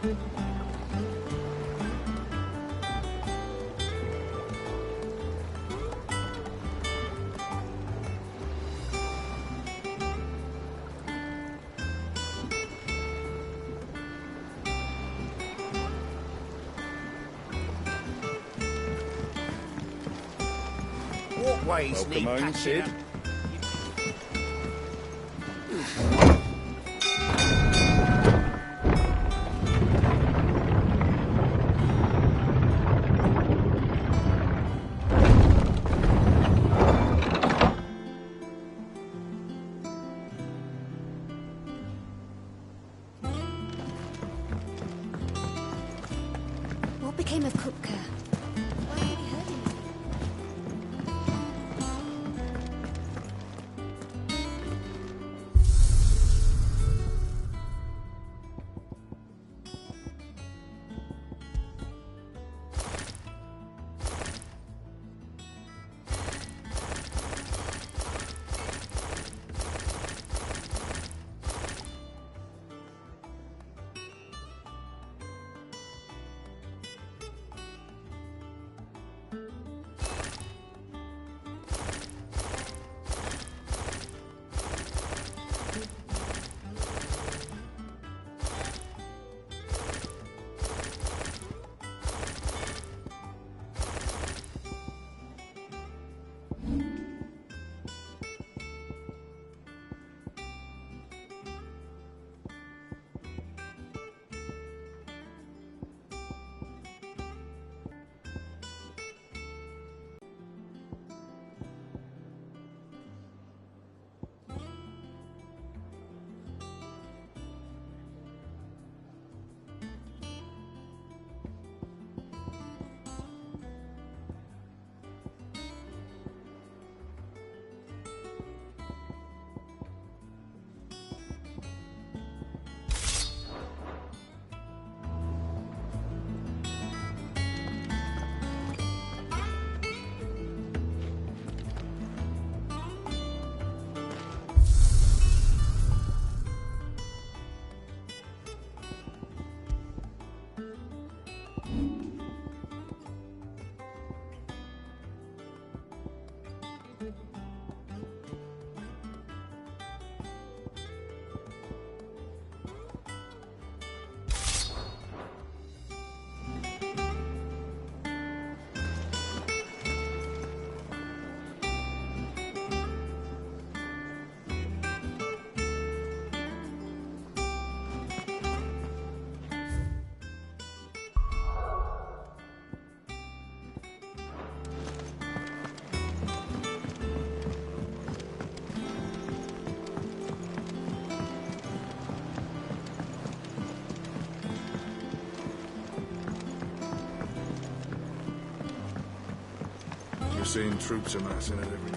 Walkways need Welcome home, patching Sid. up. What became of Cook Care? Why haven't we heard anything? You're seeing troops amassing at every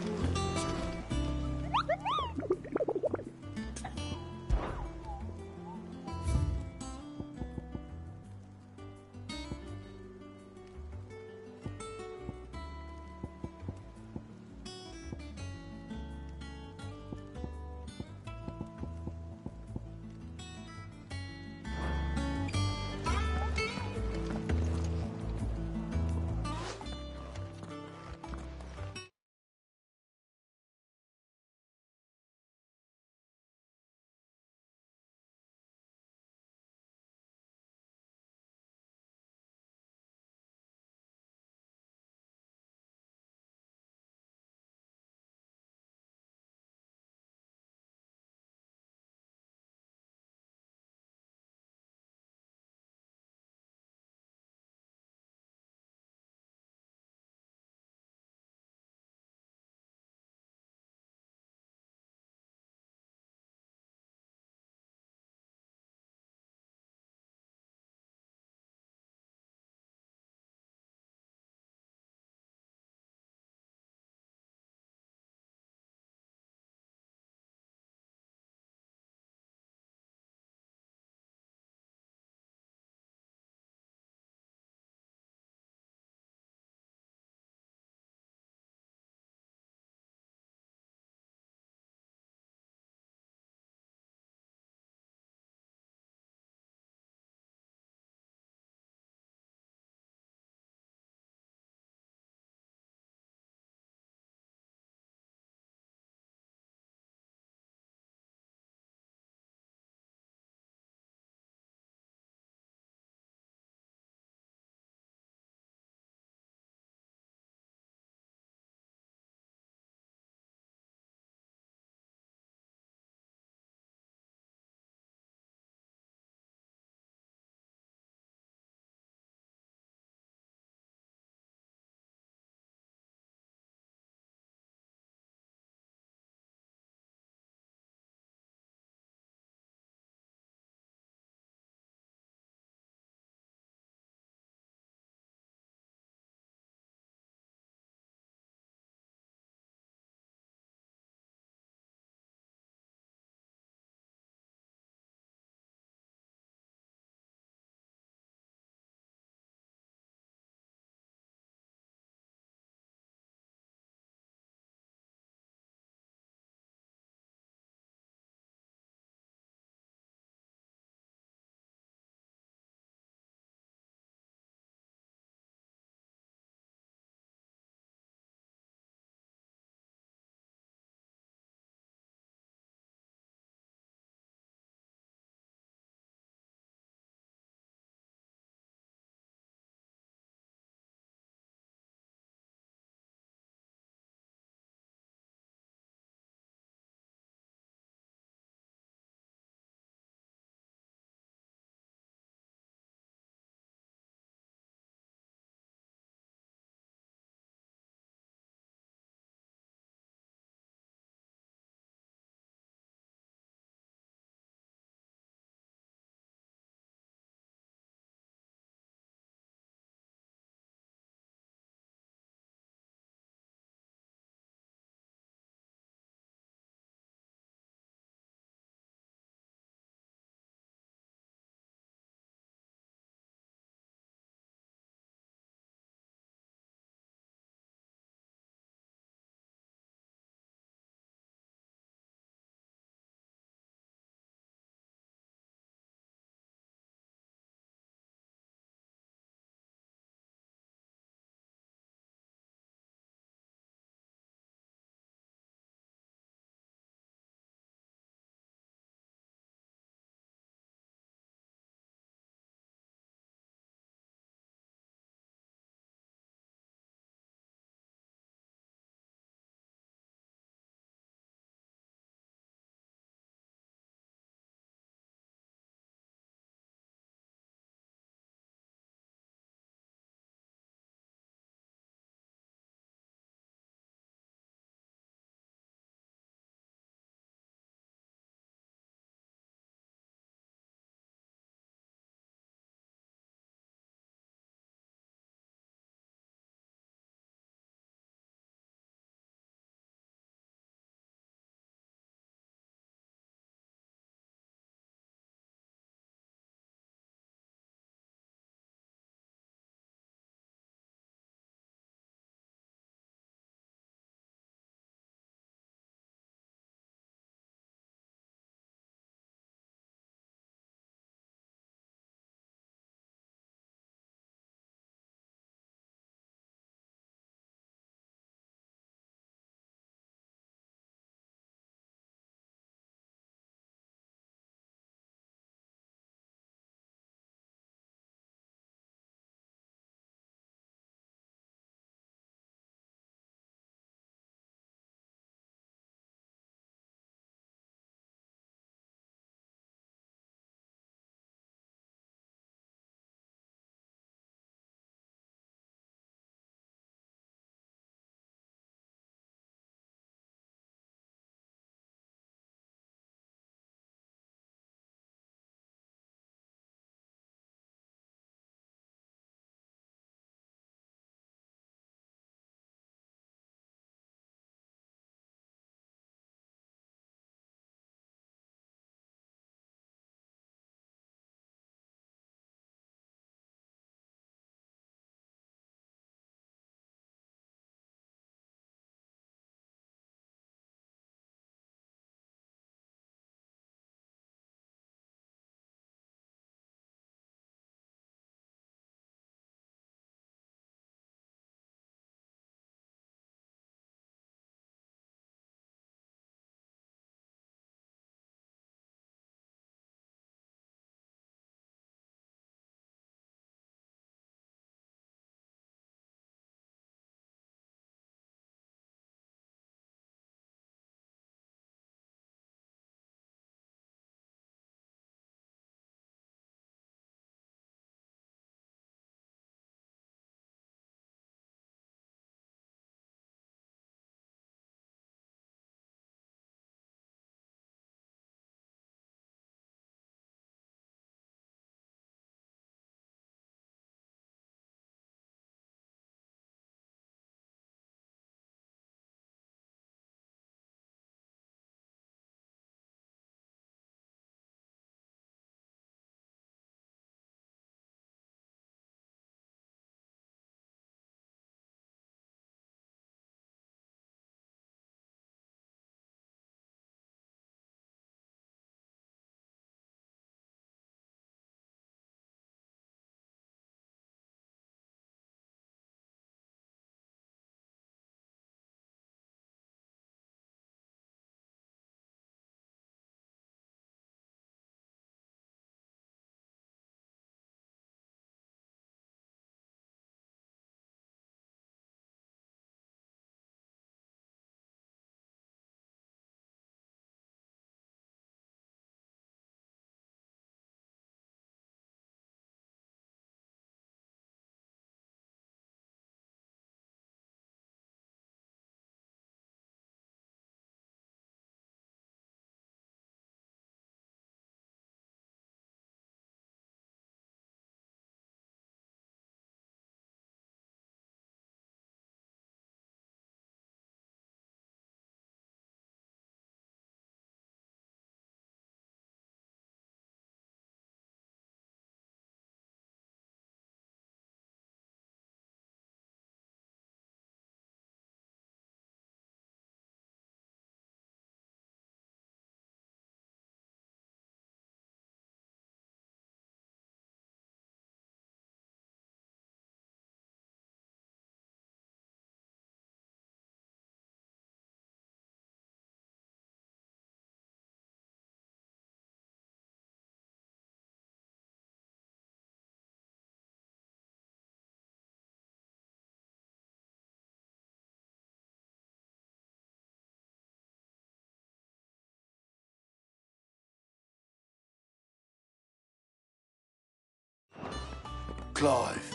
Clive,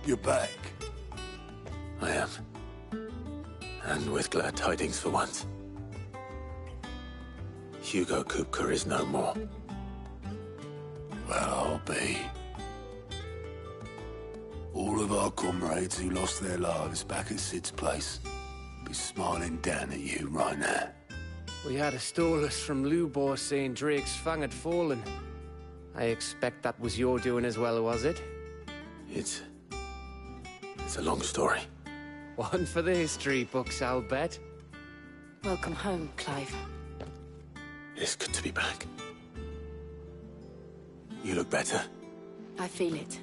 you're back. I am. And with glad tidings for once. Hugo Kupka is no more. Well, I'll be. All of our comrades who lost their lives back at Sid's place be smiling down at you right now. We had a stolus from Lubor saying Drake's fang had fallen. I expect that was your doing as well, was it? It's a long story. One for the history books, I'll bet. Welcome home, Clive. It's good to be back. You look better. I feel it.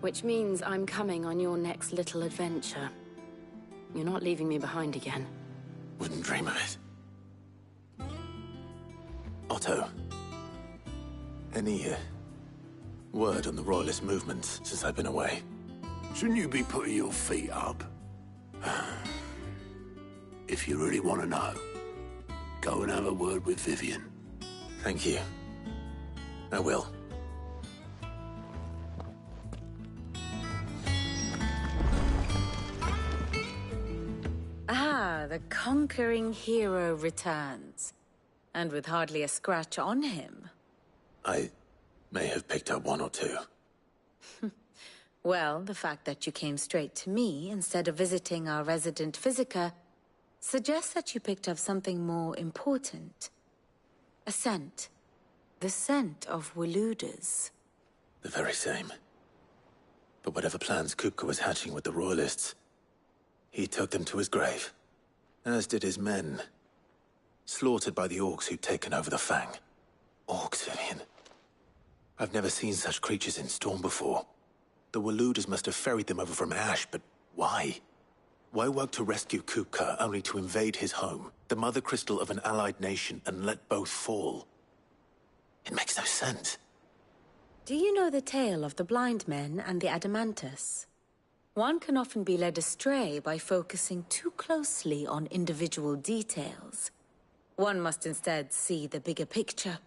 Which means I'm coming on your next little adventure. You're not leaving me behind again. Wouldn't dream of it. Otto, any word on the Royalist movements since I've been away? Shouldn't you be putting your feet up? If you really want to know, go and have a word with Vivian. Thank you. I will. Ah, the conquering hero returns. And with hardly a scratch on him. I may have picked up one or two. Well, the fact that you came straight to me instead of visiting our resident physiker suggests that you picked up something more important. A scent. The scent of Waludas. The very same. But whatever plans Kupka was hatching with the Royalists, he took them to his grave. As did his men. Slaughtered by the orcs who'd taken over the Fang. Orcs, Vivian. I've never seen such creatures in Storm before. The Waludas must have ferried them over from Ash, but why? Why work to rescue Kupka only to invade his home, the mother crystal of an allied nation, and let both fall? It makes no sense. Do you know the tale of the blind men and the Adamantus? One can often be led astray by focusing too closely on individual details. One must instead see the bigger picture.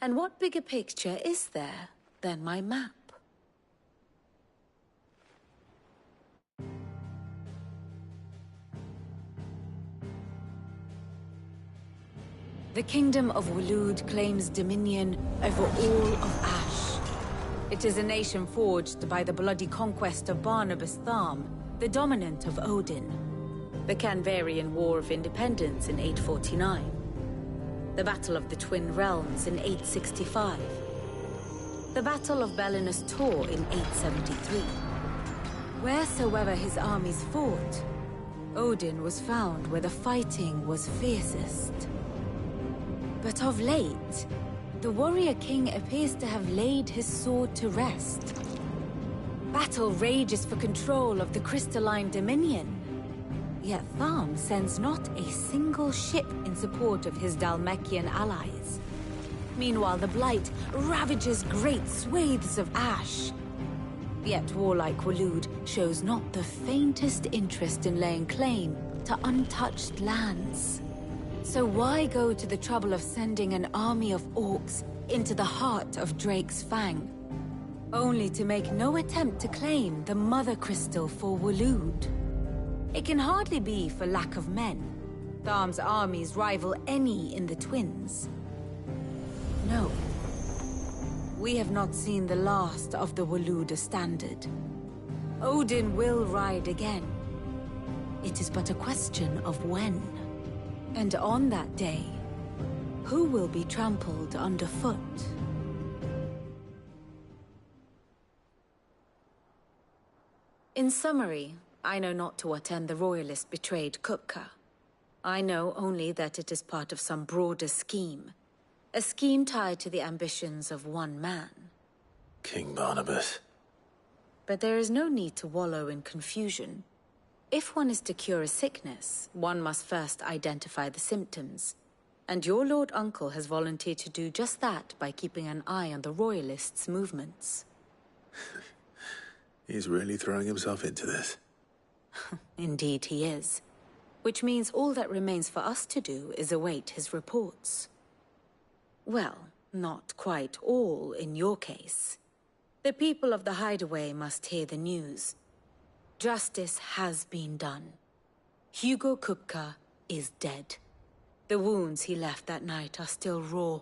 And what bigger picture is there than my map? The Kingdom of Waloed claims dominion over all of Ash. It is a nation forged by the bloody conquest of Barnabas Tharm, the dominant of Odin. The Canvarian War of Independence in 849. The Battle of the Twin Realms in 865. The Battle of Belinus Tor in 873. Wheresoever his armies fought, Odin was found where the fighting was fiercest. But of late, the warrior king appears to have laid his sword to rest. Battle rages for control of the crystalline dominion. Yet Tharm sends not a single ship in support of his Dhalmekian allies. Meanwhile, the Blight ravages great swathes of Ash. Yet warlike Waloed shows not the faintest interest in laying claim to untouched lands. So why go to the trouble of sending an army of orcs into the heart of Drake's Fang, only to make no attempt to claim the Mother Crystal for Waloed? It can hardly be for lack of men. Tharm's armies rival any in the Twins. No. We have not seen the last of the Waluda standard. Odin will ride again. It is but a question of when. And on that day, who will be trampled underfoot? In summary, I know not to what end the Royalist betrayed Kupka. I know only that it is part of some broader scheme. A scheme tied to the ambitions of one man. King Barnabas. But there is no need to wallow in confusion. If one is to cure a sickness, one must first identify the symptoms. And your Lord Uncle has volunteered to do just that by keeping an eye on the Royalists' movements. He's really throwing himself into this. Indeed he is. Which means all that remains for us to do is await his reports. Well, not quite all in your case. The people of the Hideaway must hear the news. Justice has been done. Hugo Kupka is dead. The wounds he left that night are still raw,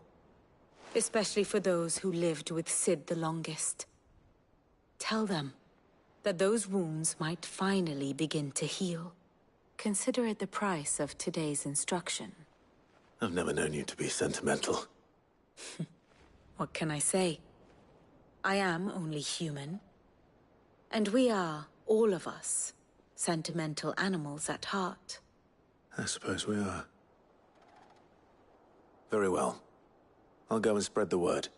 especially for those who lived with Sid the longest. Tell them that those wounds might finally begin to heal. Consider it the price of today's instruction. I've never known you to be sentimental. What can I say? I am only human. And we are, all of us, sentimental animals at heart. I suppose we are. Very well. I'll go and spread the word.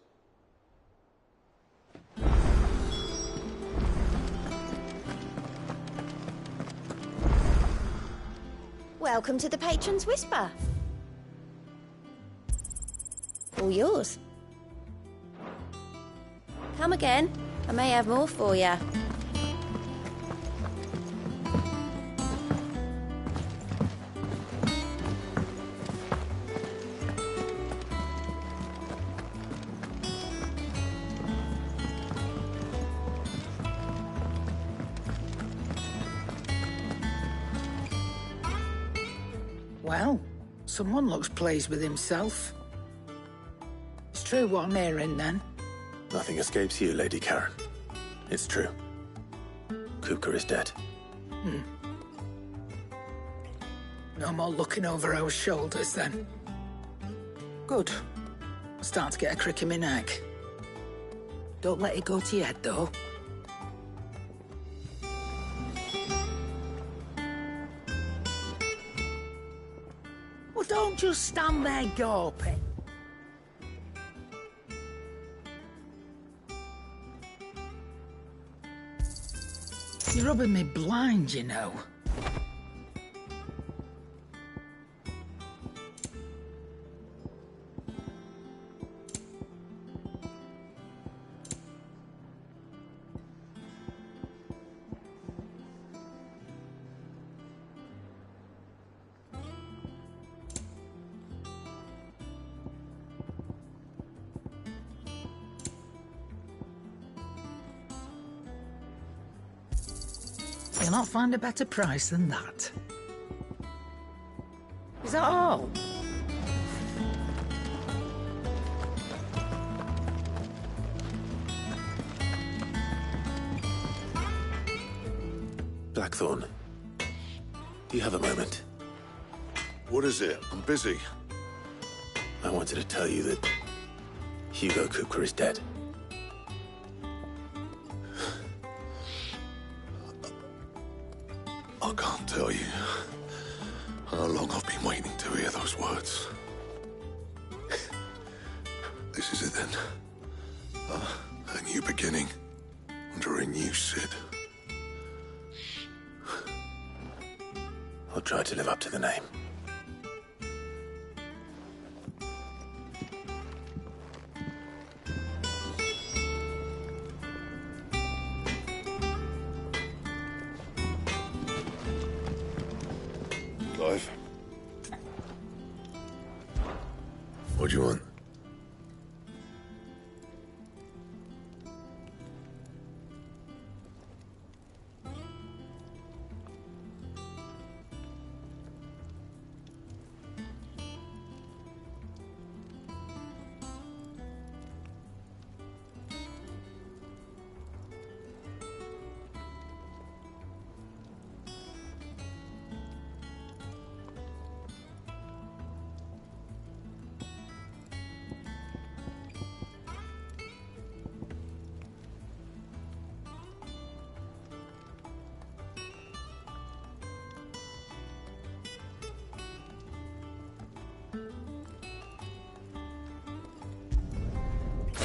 Welcome to the Patron's Whisper. All yours. Come again. I may have more for you. Well, someone looks pleased with himself. It's true what I'm hearing, then. Nothing escapes you, Lady Karen. It's true. Kupka is dead. No more looking over our shoulders, then. Good. I'm starting to get a crick in my neck. Don't let it go to your head, though. Well, don't just stand there gawping. You're rubbing me blind, you know. You'll not find a better price than that. Is that all? Blackthorn, do you have a moment? What is it? I'm busy. I wanted to tell you that Hugo Kupka is dead. I can't tell you how long I've been waiting to hear those words. This is it then. A new beginning under a new Sid. I'll try to live up to the name. Clive? What do you want?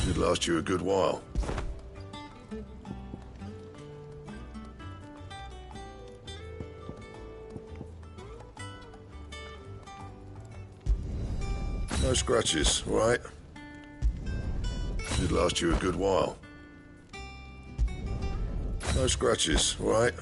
It'd last you a good while. No scratches, all right? It'd last you a good while. No scratches, all right?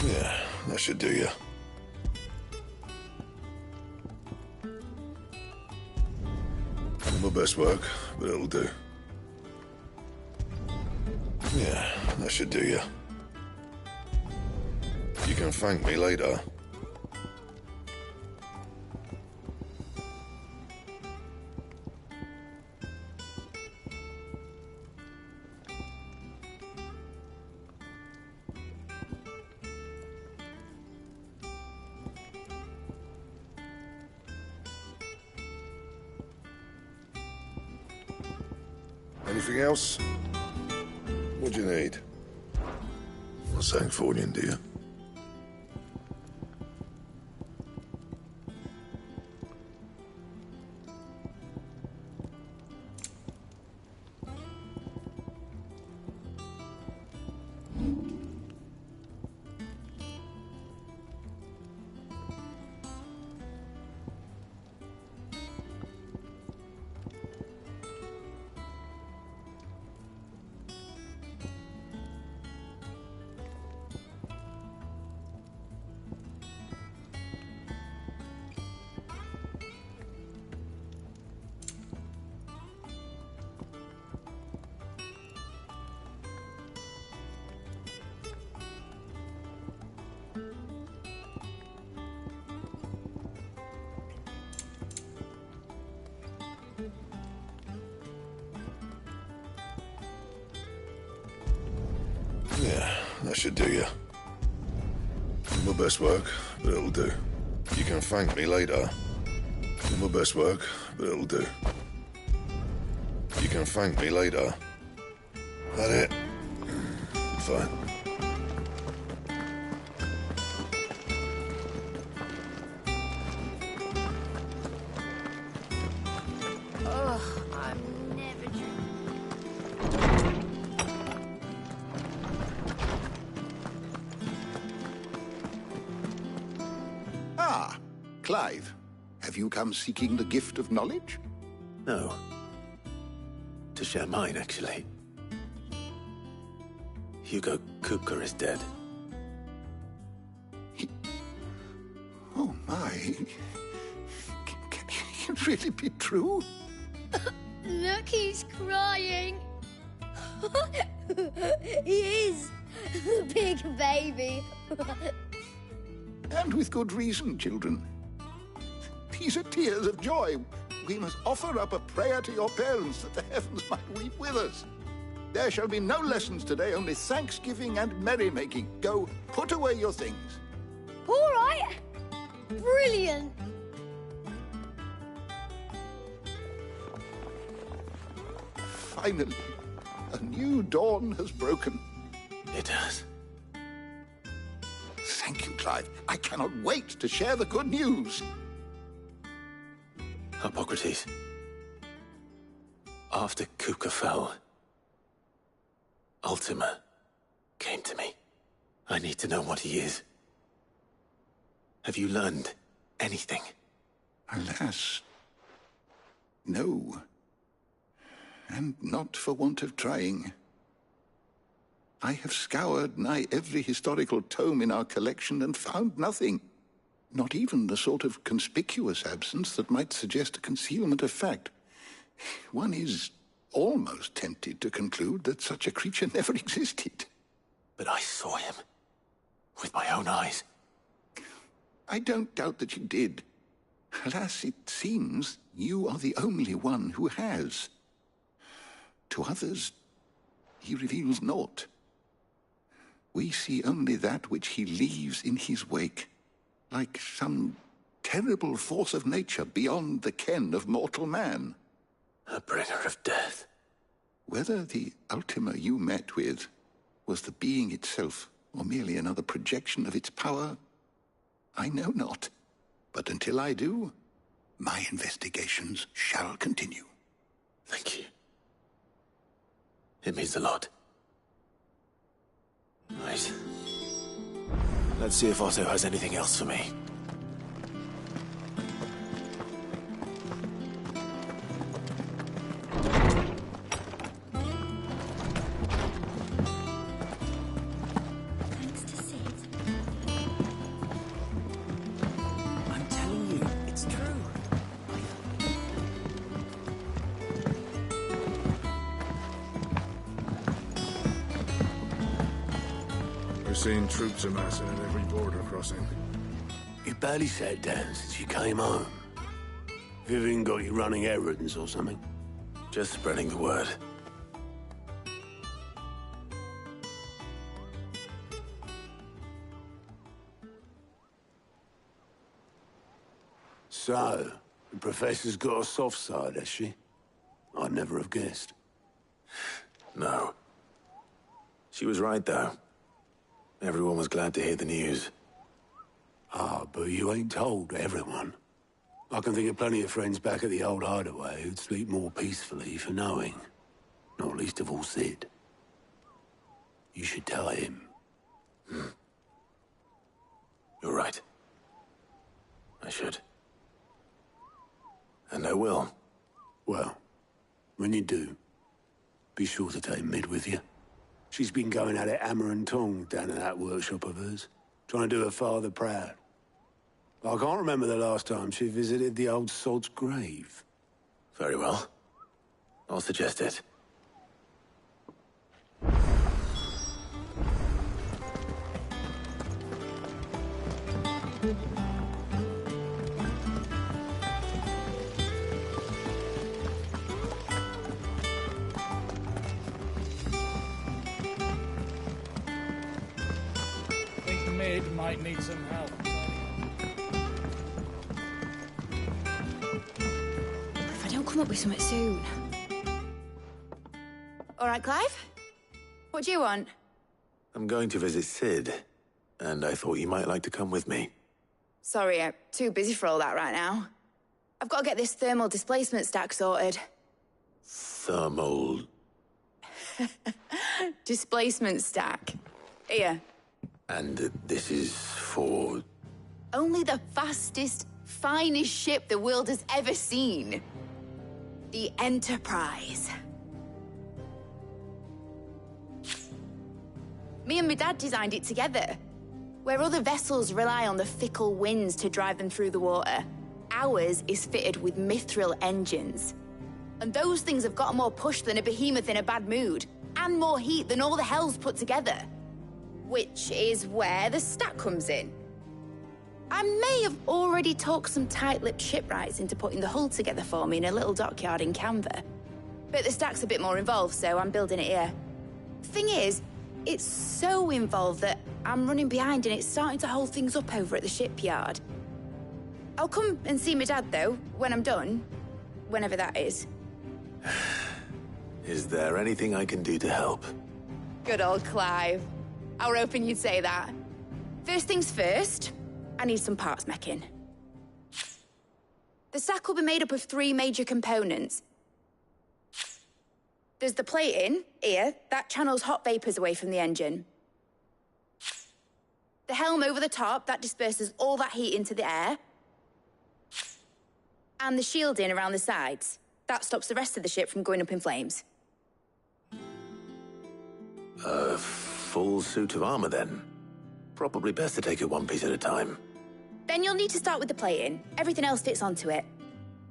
Yeah, that should do you. Not my best work, but it'll do. Yeah, that should do you. You can thank me later. Anything else? What do you need? Not saying Fornian, do you? Yeah, that should do you. Not my best work, but it'll do. You can thank me later. Not my best work, but it'll do. You can thank me later. That it? Fine. Ah, Clive. Have you come seeking the gift of knowledge? No. To share mine, actually. Hugo Kupka is dead. Oh, my. Can it really be true? Look, he's crying. He is. The big baby. And with good reason, children. These are tears of joy. We must offer up a prayer to your parents that the heavens might weep with us. There shall be no lessons today, only thanksgiving and merrymaking. Go, put away your things. All right. Brilliant. Finally, a new dawn has broken. It has. Thank you, Clive. I cannot wait to share the good news. Hippocrates. After Kupka fell, Ultima came to me. I need to know what he is. Have you learned anything? Alas, no. And not for want of trying. I have scoured nigh every historical tome in our collection and found nothing. Not even the sort of conspicuous absence that might suggest a concealment of fact. One is almost tempted to conclude that such a creature never existed. But I saw him. With my own eyes. I don't doubt that you did. Alas, it seems you are the only one who has. To others, he reveals naught. We see only that which he leaves in his wake, like some terrible force of nature beyond the ken of mortal man. A bringer of death. Whether the Ultima you met with was the being itself, or merely another projection of its power, I know not. But until I do, my investigations shall continue. Thank you. It means a lot. Right. Let's see if Otto has anything else for me. Thanks to Sid. We've seen troops amassing at every border crossing. You barely sat down since you came home. Vivian got you running errands or something? Just spreading the word. So, the Professor's got a soft side, has she? I'd never have guessed. No. She was right, though. Everyone was glad to hear the news. Ah, but you ain't told everyone. I can think of plenty of friends back at the old hideaway who'd sleep more peacefully for knowing. Not least of all Sid. You should tell him. You're right. I should. And I will. Well, when you do, be sure to take Mid with you. She's been going at it hammer and tong down in that workshop of hers, trying to do her father proud. I can't remember the last time she visited the old sod's grave. Very well. I'll suggest it. Think Mid might need some help. If I don't come up with something soon. All right, Clive? What do you want? I'm going to visit Sid, and I thought you might like to come with me. Sorry, I'm too busy for all that right now. I've got to get this thermal displacement stack sorted. Thermal... Displacement stack. Here. And this is for... Only the fastest, finest ship the world has ever seen. The Enterprise. Me and my dad designed it together. Where other vessels rely on the fickle winds to drive them through the water, ours is fitted with mithril engines. And those things have got more push than a behemoth in a bad mood, and more heat than all the hells put together. Which is where the stack comes in. I may have already talked some tight-lipped shipwrights into putting the hull together for me in a little dockyard in Canva. But the stack's a bit more involved, so I'm building it here. Thing is, it's so involved that I'm running behind and it's starting to hold things up over at the shipyard. I'll come and see my dad, though, when I'm done. Whenever that is. Is there anything I can do to help? Good old Clive. I were hoping you'd say that. First things first, I need some parts making. The stack will be made up of 3 major components. There's the plating, here, that channels hot vapors away from the engine. The helm over the top, that disperses all that heat into the air. And the shielding around the sides. That stops the rest of the ship from going up in flames. A full suit of armor, then? Probably best to take it one piece at a time. Then you'll need to start with the plating. Everything else fits onto it.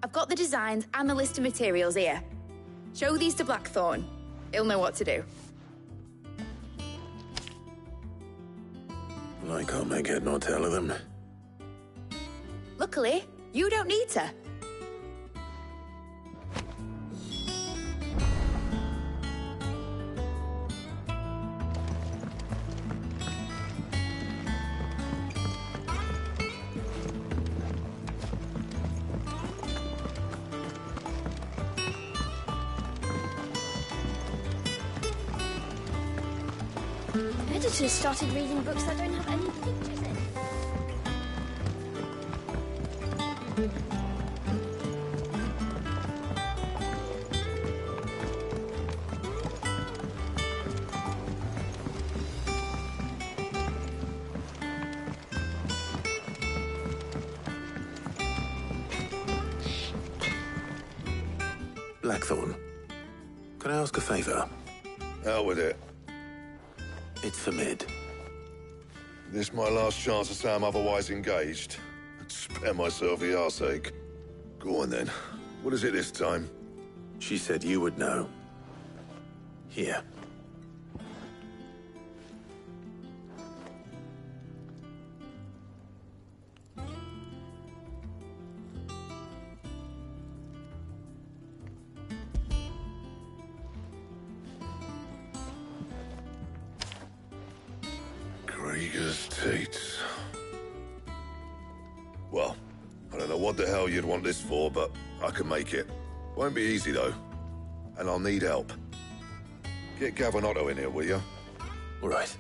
I've got the designs and the list of materials here. Show these to Blackthorn. He'll know what to do. I can't make head nor tail of them. Luckily, you don't need to. Editors started reading books that don't have any pictures in. Blackthorn, can I ask a favor? Out with it. It's for Mid. This my last chance to say I'm otherwise engaged. I'd spare myself the arseache. Go on then. What is it this time? She said you would know. Here. Rieger's teats. Well, I don't know what the hell you'd want this for, but I can make it. Won't be easy, though. And I'll need help. Get Gavinotto in here, will you? All right.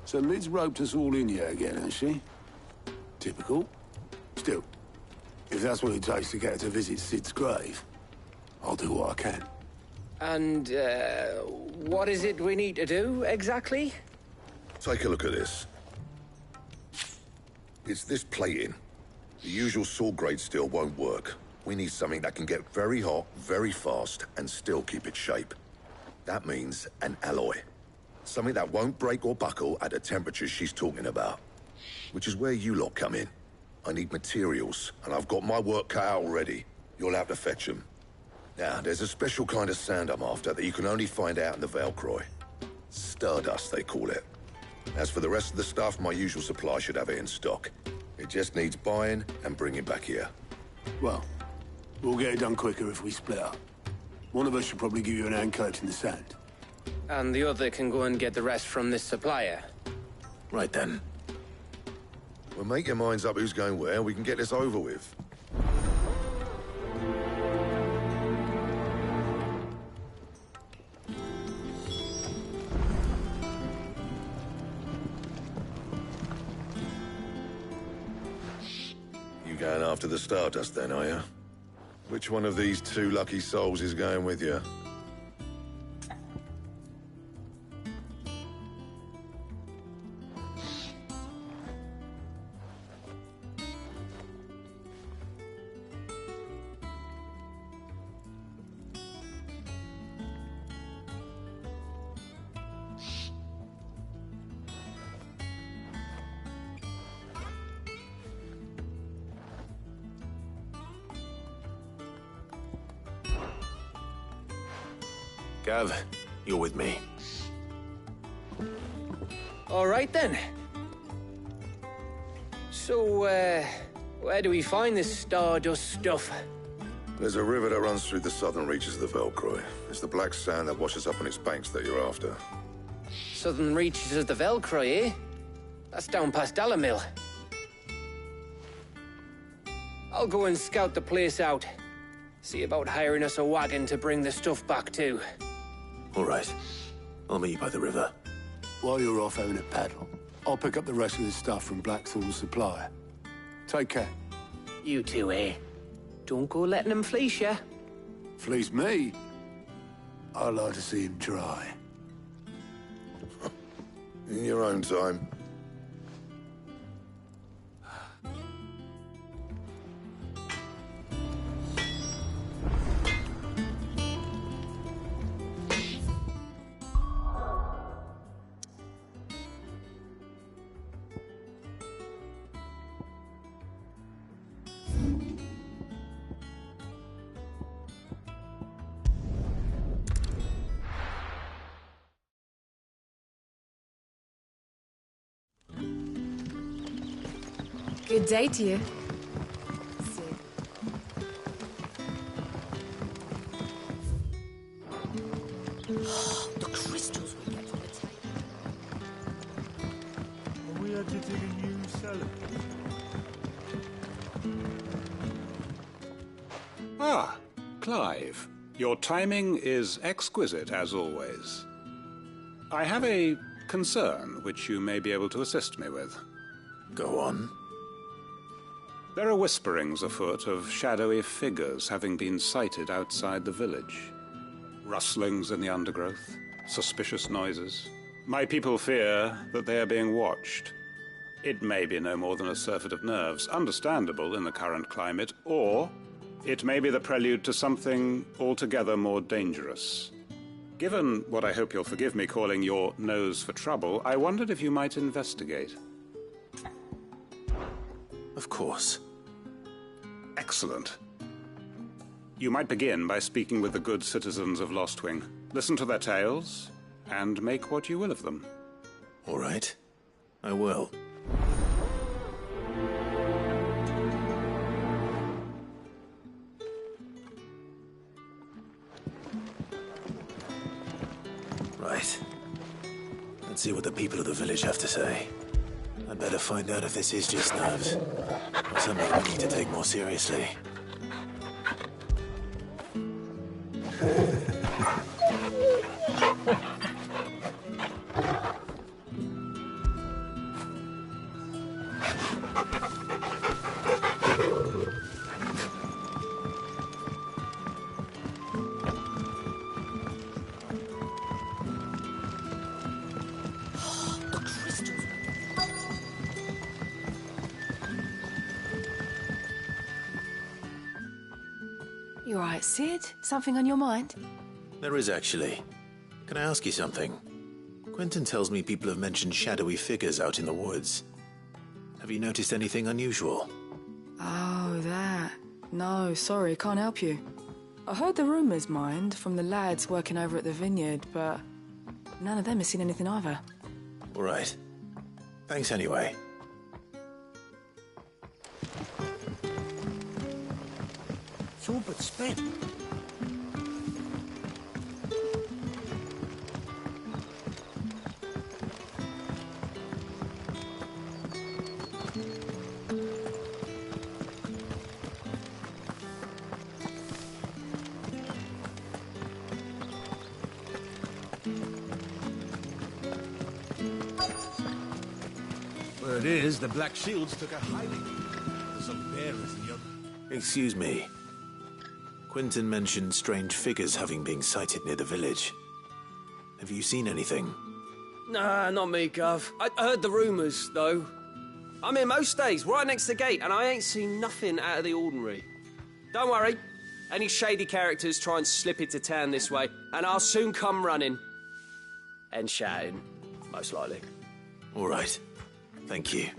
So Lid's roped us all in here again, has she? Typical. Still, if that's what it takes to get her to visit Sid's grave, I'll do what I can. And, what is it we need to do, exactly? Take a look at this. It's this plating. The usual sword-grade steel won't work. We need something that can get very hot, very fast, and still keep its shape. That means an alloy. Something that won't break or buckle at the temperatures she's talking about. Which is where you lot come in. I need materials, and I've got my work cut out already. You'll have to fetch them. Now, there's a special kind of sand I'm after that you can only find out in the Velcroy. Stardust, they call it. As for the rest of the stuff, my usual supply should have it in stock. It just needs buying and bringing back here. Well, we'll get it done quicker if we split up. One of us should probably give you an hand collecting the sand. And the other can go and get the rest from this supplier. Right then. Well, make your minds up who's going where, and we can get this over with. You going after the Stardust then, are you? Which one of these two lucky souls is going with you? Gav, you're with me. All right, then. So, where do we find this Stardust stuff? There's a river that runs through the southern reaches of the Velcroy. It's the black sand that washes up on its banks that you're after. Southern reaches of the Velcroy, eh? That's down past Dalamil. I'll go and scout the place out. See about hiring us a wagon to bring the stuff back to. All right. I'll meet you by the river. While you're off having a paddle, I'll pick up the rest of the stuff from Blackthorn's supplier. Take care. You two, eh? Don't go letting him fleece ya. Fleece me? I'd like to see him try. In your own time. Good day to you. The crystals we get from the table. Are we editing a new cellar? Ah, Clive. Your timing is exquisite, as always. I have a concern which you may be able to assist me with. Go on. There are whisperings afoot of shadowy figures having been sighted outside the village. Rustlings in the undergrowth, suspicious noises. My people fear that they are being watched. It may be no more than a surfeit of nerves, understandable in the current climate, or it may be the prelude to something altogether more dangerous. Given what I hope you'll forgive me calling your nose for trouble, I wondered if you might investigate. Of course. Excellent. You might begin by speaking with the good citizens of Lostwing. Listen to their tales, and make what you will of them. All right. I will. see what the people of the village have to say. I'd better find out if this is just nerves, or something we need to take more seriously. You all right, Sid? Something on your mind? There is, actually. Can I ask you something? Quentin tells me people have mentioned shadowy figures out in the woods. Have you noticed anything unusual? Oh, that. No, sorry, can't help you. I heard the rumours, mind, from the lads working over at the vineyard, but none of them has seen anything either. All right. Thanks anyway. It's all but spent. Word is, the Black Shields took a hiding. There's a bear as the other. Excuse me. Quentin mentioned strange figures having been sighted near the village. Have you seen anything? Nah, not me, Gov. I heard the rumours, though. I'm here most days, right next to the gate, and I ain't seen nothing out of the ordinary. Don't worry. Any shady characters try and slip into town this way, and I'll soon come running. And shouting, most likely. All right. Thank you.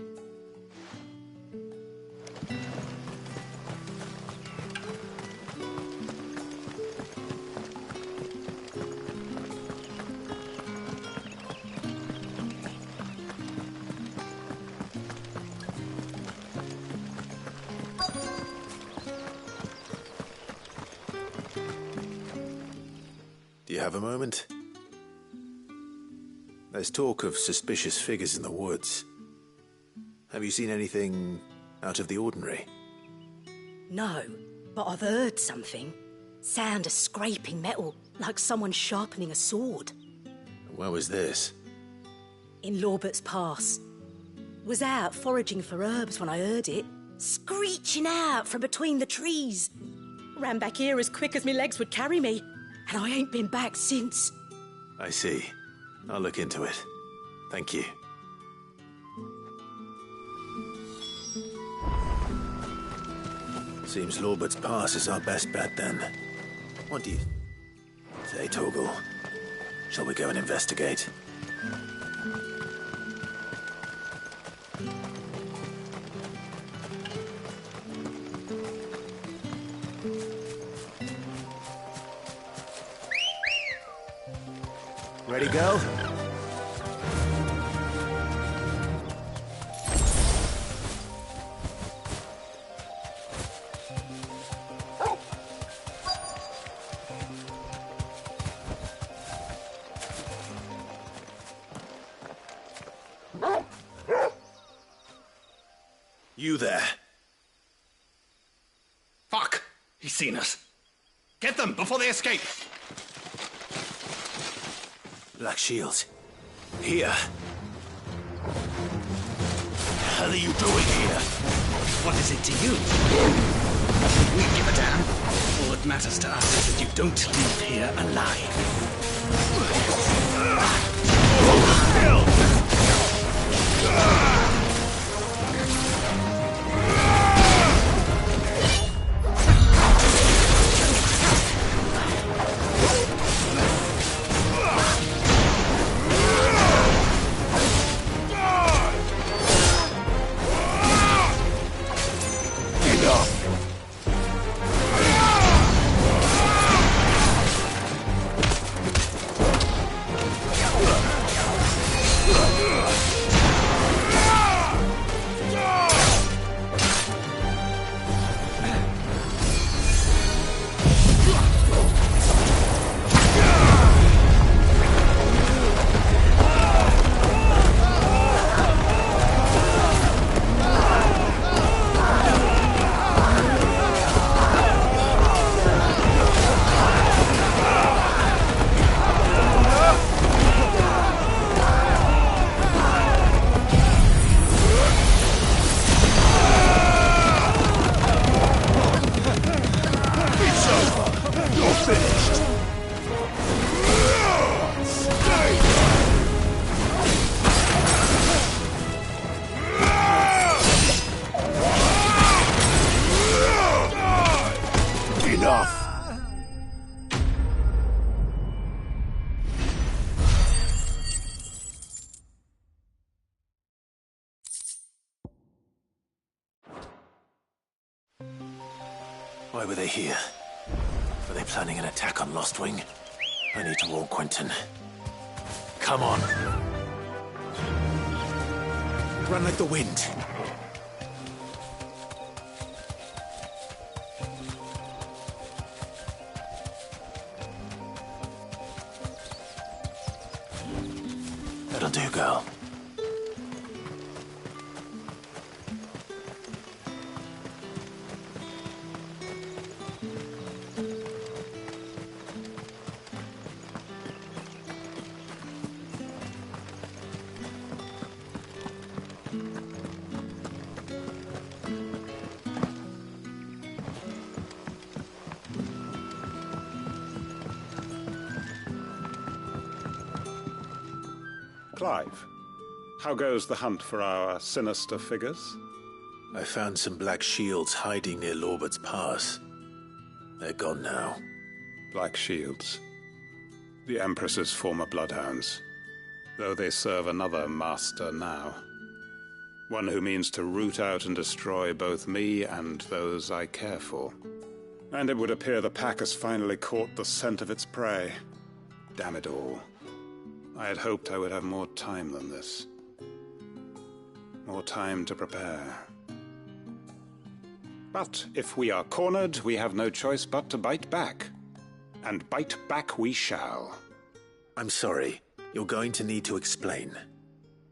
Do you have a moment? There's talk of suspicious figures in the woods. Have you seen anything out of the ordinary? No, but I've heard something. Sound of scraping metal, like someone sharpening a sword. Where was this? In Lorbert's Pass. Was out foraging for herbs when I heard it, screeching out from between the trees. Ran back here as quick as my legs would carry me, and I ain't been back since. I see. I'll look into it. Thank you. Seems Lorbert's Pass is our best bet, then. What do you say, Torgal? Shall we go and investigate? Ready, go? You there. Fuck! He's seen us. Get them before they escape! Black Shields. Here. What the hell are you doing here? What is it to you? We give a damn. All that matters to us is that you don't leave here alive. Why were they here? Were they planning an attack on Lostwing? I need to warn Quentin. Come on. Run like the wind. That'll do, girl. Clive, how goes the hunt for our sinister figures? I found some black shields hiding near Lorbert's Pass. They're gone now. Black shields. The Empress's former bloodhounds. Though they serve another master now. One who means to root out and destroy both me and those I care for. And it would appear the pack has finally caught the scent of its prey. Damn it all. I had hoped I would have more time than this. More time to prepare. But if we are cornered, we have no choice but to bite back. And bite back we shall. I'm sorry. You're going to need to explain.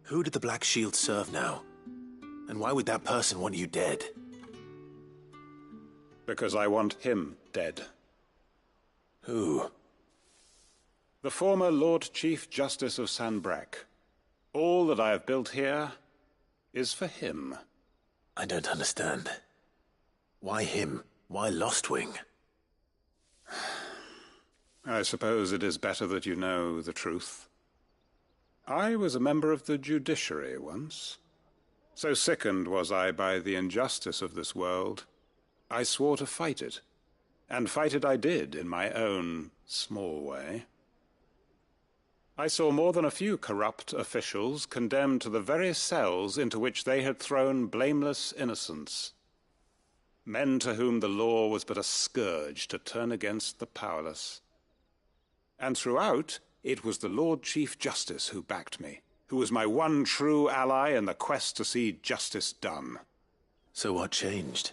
Who did the Black Shield serve now? And why would that person want you dead? Because I want him dead. Who? The former Lord Chief Justice of Sanbreque. All that I have built here is for him. I don't understand. Why him? Why Lostwing? I suppose it is better that you know the truth. I was a member of the judiciary once. So sickened was I by the injustice of this world, I swore to fight it. And fight it I did in my own small way. I saw more than a few corrupt officials condemned to the very cells into which they had thrown blameless innocents. Men to whom the law was but a scourge to turn against the powerless. And throughout, it was the Lord Chief Justice who backed me, who was my one true ally in the quest to see justice done. So what changed?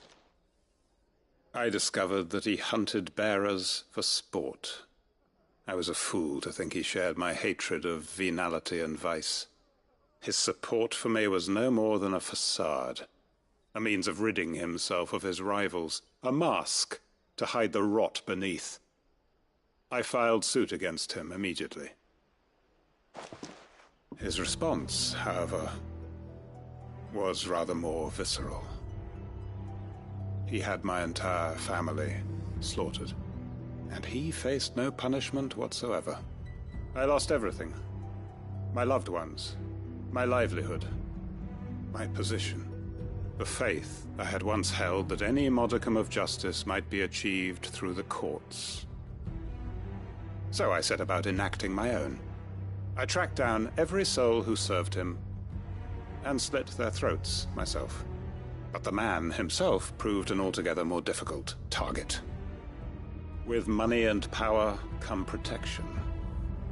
I discovered that he hunted bearers for sport. I was a fool to think he shared my hatred of venality and vice. His support for me was no more than a facade, a means of ridding himself of his rivals, a mask to hide the rot beneath. I filed suit against him immediately. His response, however, was rather more visceral. He had my entire family slaughtered. And he faced no punishment whatsoever. I lost everything. My loved ones, my livelihood, my position, the faith I had once held that any modicum of justice might be achieved through the courts. So I set about enacting my own. I tracked down every soul who served him, and slit their throats myself. But the man himself proved an altogether more difficult target. With money and power come protection.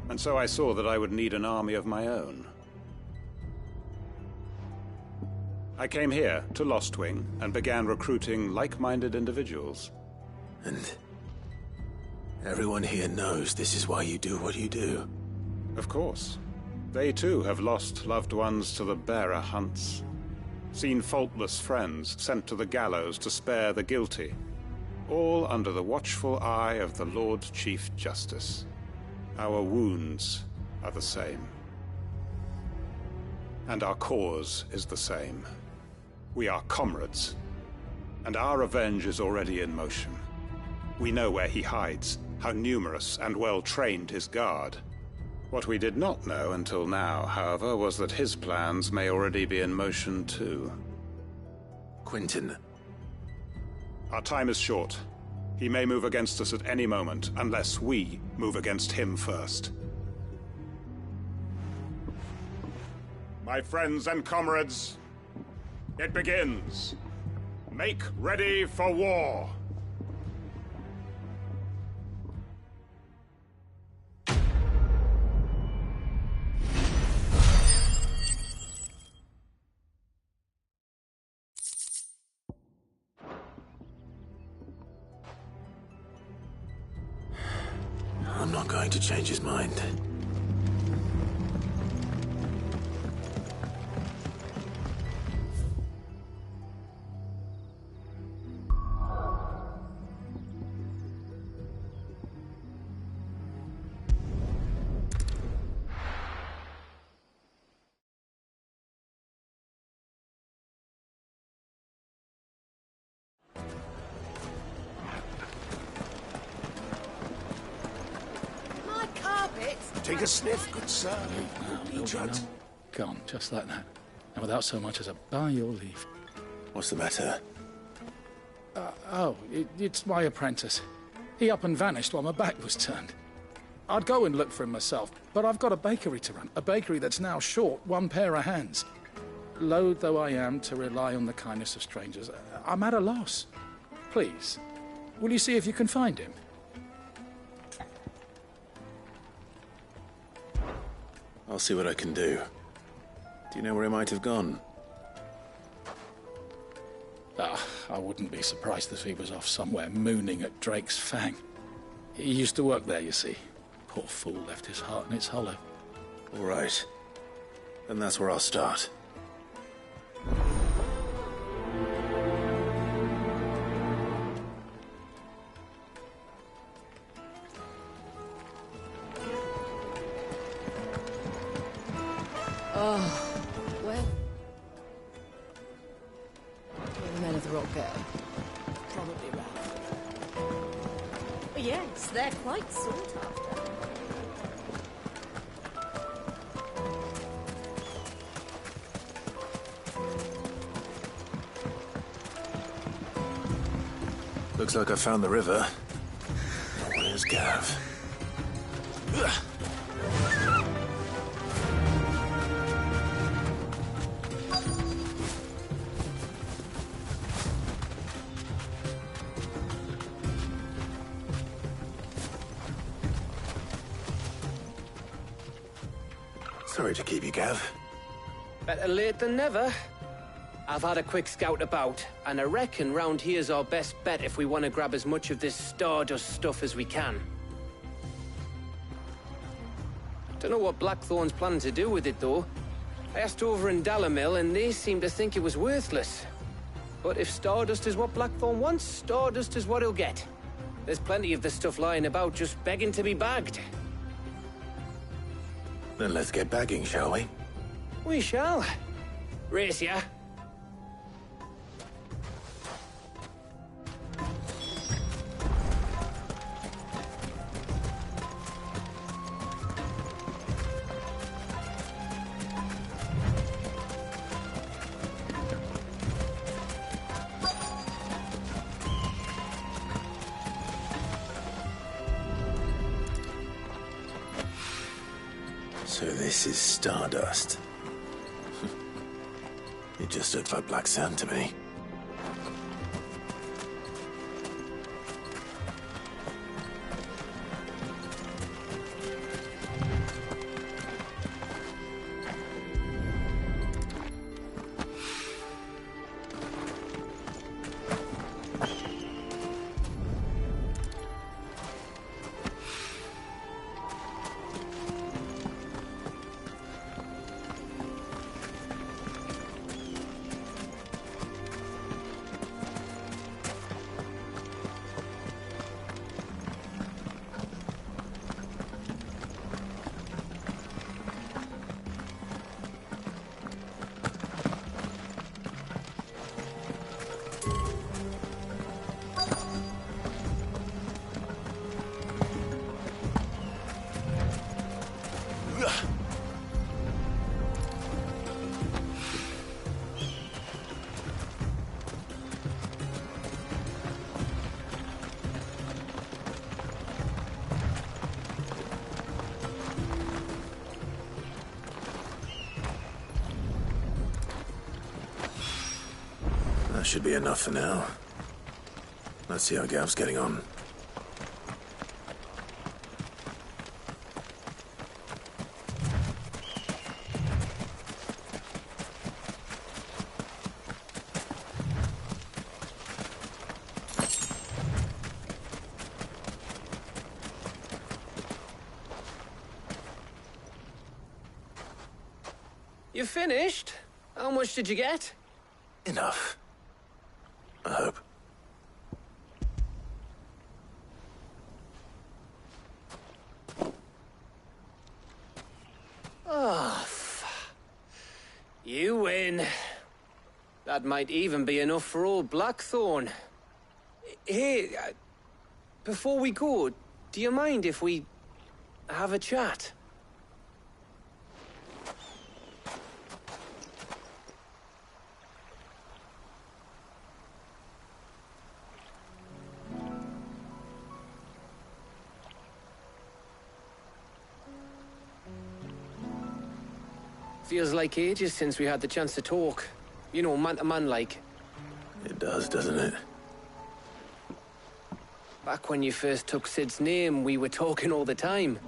And so I saw that I would need an army of my own. I came here to Lostwing and began recruiting like-minded individuals. And everyone here knows this is why you do what you do. Of course. They too have lost loved ones to the bearer hunts. Seen faultless friends sent to the gallows to spare the guilty. All under the watchful eye of the Lord Chief Justice. Our wounds are the same. And our cause is the same. We are comrades. And our revenge is already in motion. We know where he hides, how numerous and well-trained his guard. What we did not know until now, however, was that his plans may already be in motion too. Quentin. Our time is short. He may move against us at any moment, unless we move against him first. My friends and comrades, it begins. Make ready for war. going to change his mind. My carpets! Take a sniff, good sir. No, Judd. Gone, just like that. And without so much as a by your leave. What's the matter? It's my apprentice. He up and vanished while my back was turned. I'd go and look for him myself, but I've got a bakery to run. A bakery that's now short one pair of hands. Loath though I am to rely on the kindness of strangers, I'm at a loss. Please, will you see if you can find him? I'll see what I can do. Do you know where he might have gone? I wouldn't be surprised if he was off somewhere mooning at Drake's Fang. He used to work there, you see. Poor fool left his heart in its hollow. All right. Then that's where I'll start. Oh, well. Where the men of the rock go? Probably round. Yes, they're quite sought after. Looks like I found the river. Where's Gav? Sorry to keep you, Gav. Better late than never. I've had a quick scout about, and I reckon round here's our best bet if we want to grab as much of this Stardust stuff as we can. Don't know what Blackthorn's planning to do with it, though. I asked over in Dalamil, and they seem to think it was worthless. But if Stardust is what Blackthorn wants, Stardust is what he'll get. There's plenty of the stuff lying about, just begging to be bagged. Then let's get bagging, shall we? We shall. Race ya. So this is Stardust. It just looked like black sand to me. That should be enough for now. Let's see how Gav's getting on. You finished? How much did you get? Enough. I hope. Oh, you win. That might even be enough for old Blackthorn. Hey, before we go, do you mind if we have a chat? Feels like ages since we had the chance to talk. You know, man to man like. It does, doesn't it? Back when you first took Sid's name, we were talking all the time.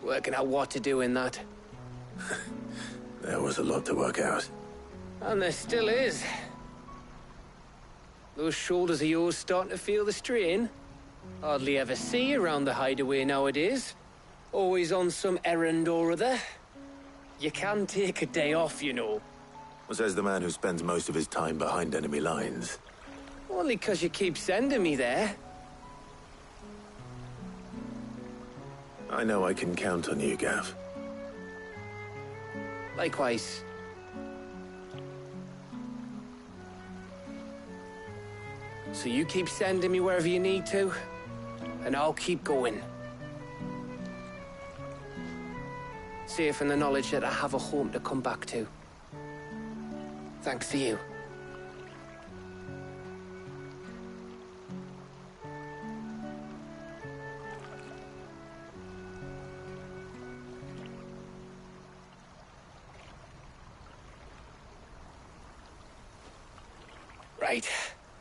Working out what to do in that. There was a lot to work out. And there still is. Those shoulders of yours starting to feel the strain. Hardly ever see you around the hideaway nowadays. Always on some errand or other. You can take a day off, you know. What says the man who spends most of his time behind enemy lines? Only 'cause you keep sending me there. I know I can count on you, Gav. Likewise. So you keep sending me wherever you need to, and I'll keep going. Safe in the knowledge that I have a home to come back to. Thanks to you. Right.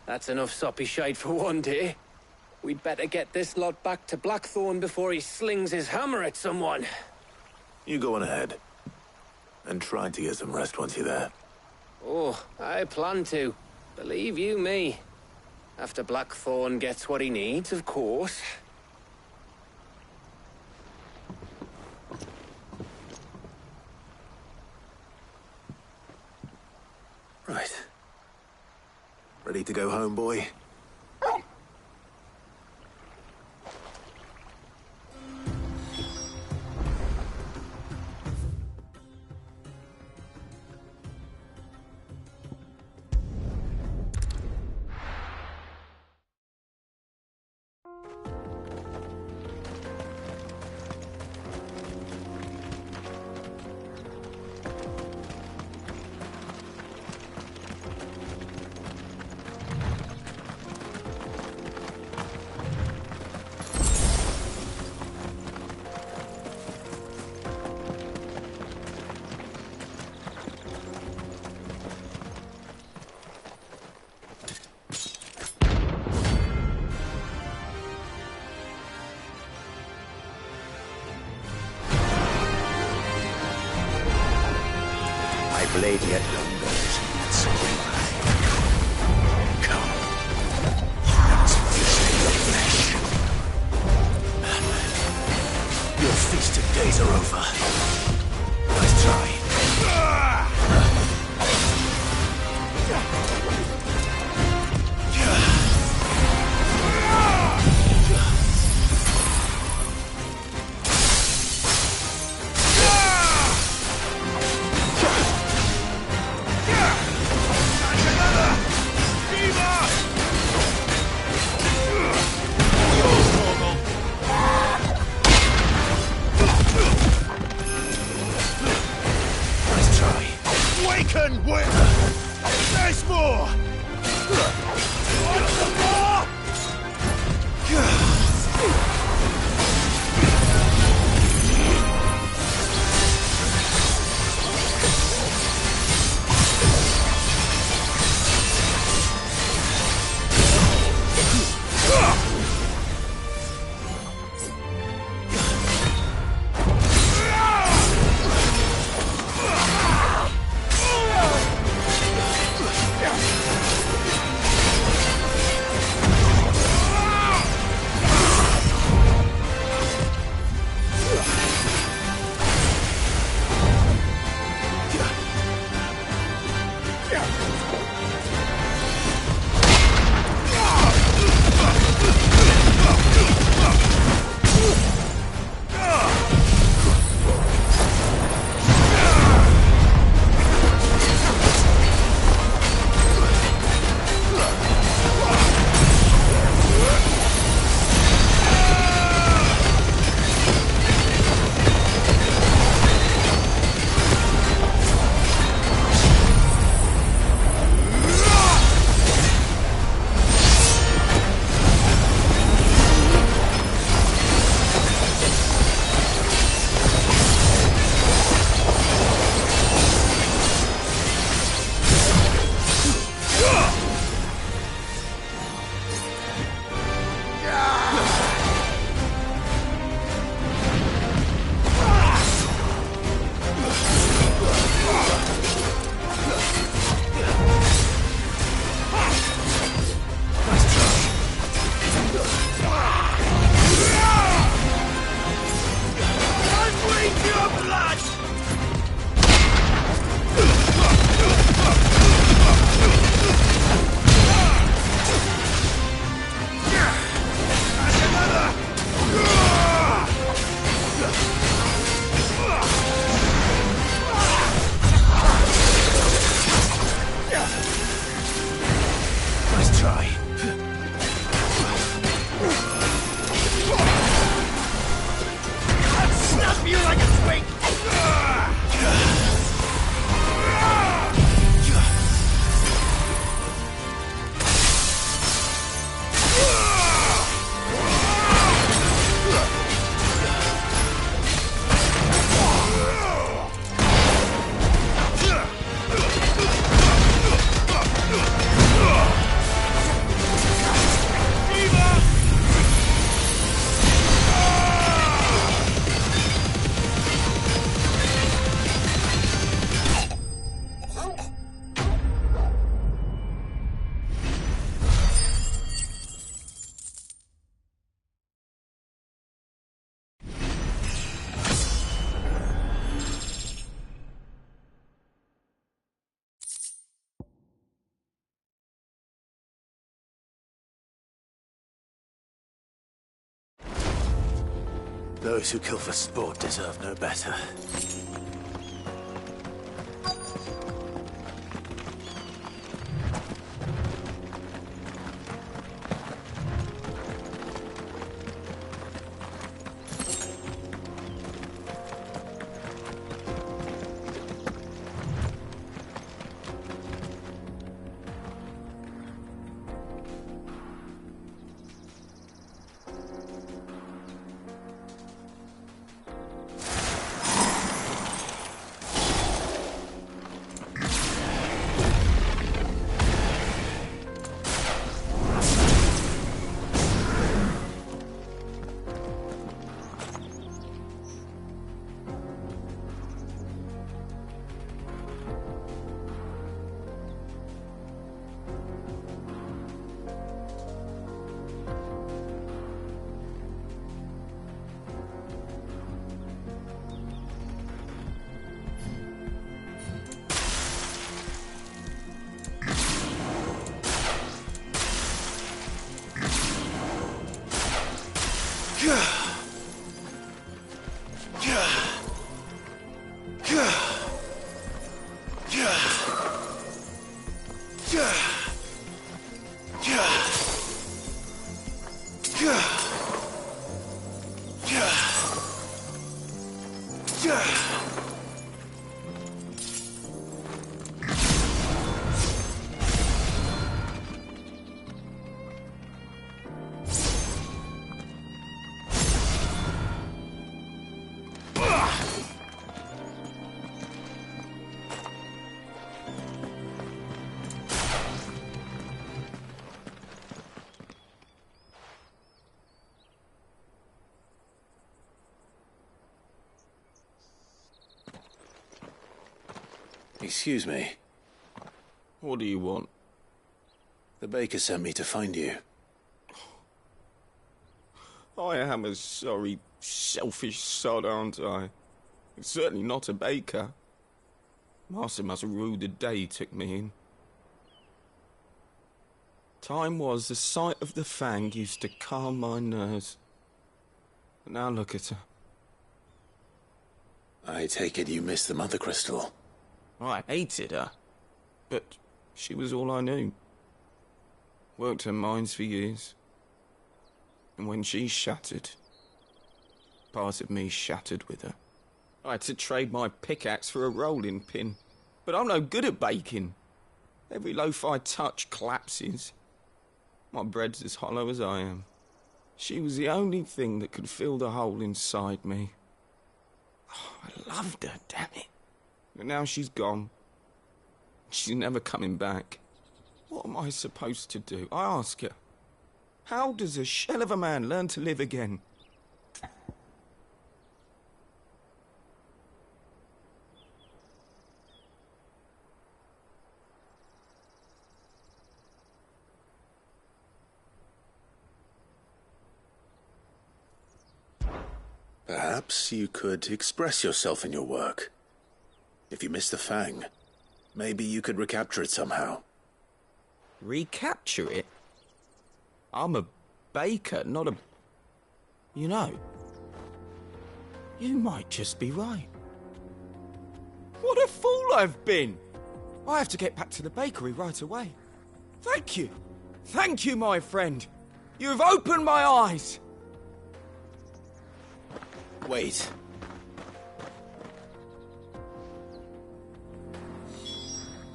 That's enough soppy shite for one day. We'd better get this lot back to Blackthorn before he slings his hammer at someone. You go on ahead. And try to get some rest once you're there. Oh, I plan to. Believe you me. After Blackthorn gets what he needs, of course. Right. Ready to go home, boy? Blade yet lingers, and so will I. Come, let's feast in the flesh. Your feasted days are over. Nice try. There's more! Want some more? Those who kill for sport deserve no better. Excuse me. What do you want? The baker sent me to find you. I am a sorry, selfish sod, aren't I? Certainly not a baker. Master must have ruled the day he took me in. Time was the sight of the Fang used to calm my nerves. But now look at her. I take it you missed the Mother Crystal. I hated her, but she was all I knew. Worked her mines for years. And when she shattered, part of me shattered with her. I had to trade my pickaxe for a rolling pin, but I'm no good at baking. Every loaf I touch collapses. My bread's as hollow as I am. She was the only thing that could fill the hole inside me. Oh, I loved her, damn it. But now she's gone. She's never coming back. What am I supposed to do? I ask her. How does a shell of a man learn to live again? Perhaps you could express yourself in your work. If you miss the Fang, maybe you could recapture it somehow. Recapture it? I'm a baker, not a... You know, you might just be right. What a fool I've been! I have to get back to the bakery right away. Thank you. Thank you, my friend. You've opened my eyes. Wait.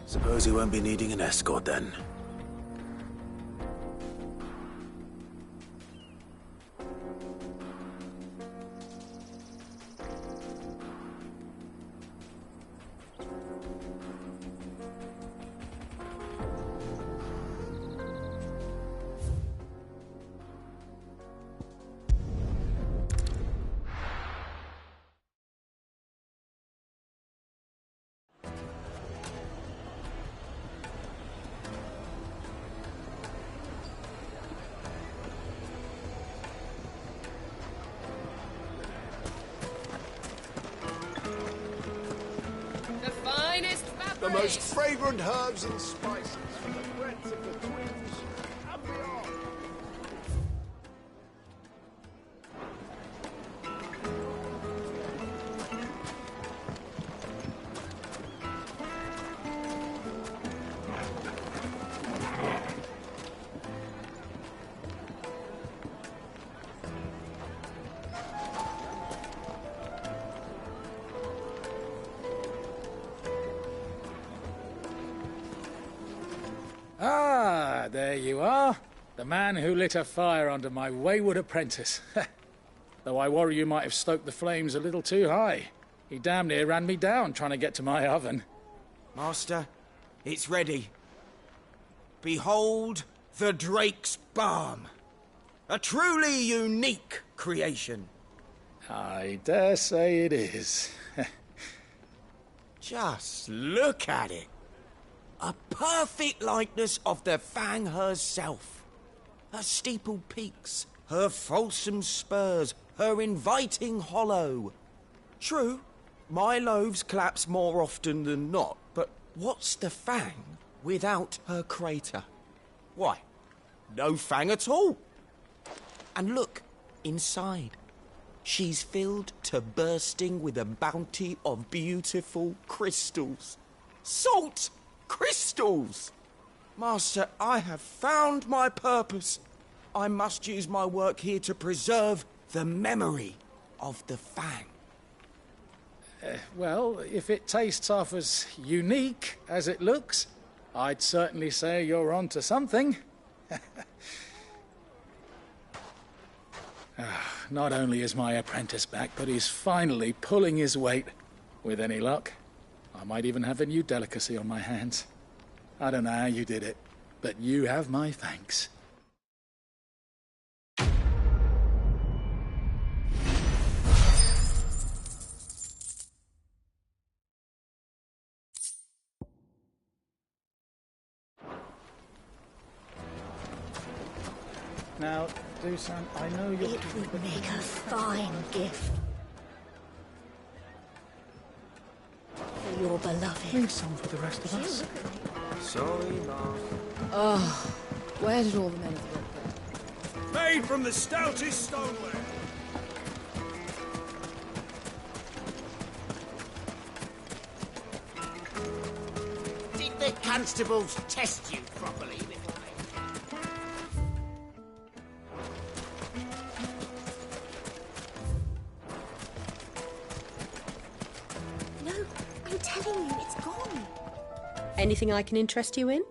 Suppose you won't be needing an escort then. The most fragrant herbs and spices from the breadth of the Twins and beyond. Ah, there you are. The man who lit a fire under my wayward apprentice. Though I worry you might have stoked the flames a little too high. He damn near ran me down trying to get to my oven. Master, it's ready. Behold the Drake's Balm. A truly unique creation. I dare say it is. Just look at it. A perfect likeness of the Fang herself. Her steepled peaks, her fulsome spurs, her inviting hollow. True, my loaves collapse more often than not, but what's the Fang without her crater? Why, no Fang at all. And look, inside. She's filled to bursting with a bounty of beautiful crystals. Salt crystals! Master, I have found my purpose. I must use my work here to preserve the memory of the Fang. Well, if it tastes half as unique as it looks, I'd certainly say you're onto something. Not only is my apprentice back, but he's finally pulling his weight. With any luck, I might even have a new delicacy on my hands. I don't know how you did it, but you have my thanks. Now, Dusan, I know you're... It would make a fine gift. For your beloved. Leave some for the rest of us. Sorry, Mark. Oh, Where did all the men of the book go? Made from the stoutest stoneware. Did the constables test you properly this time? No, I'm telling you, it's gone. Anything I can interest you in?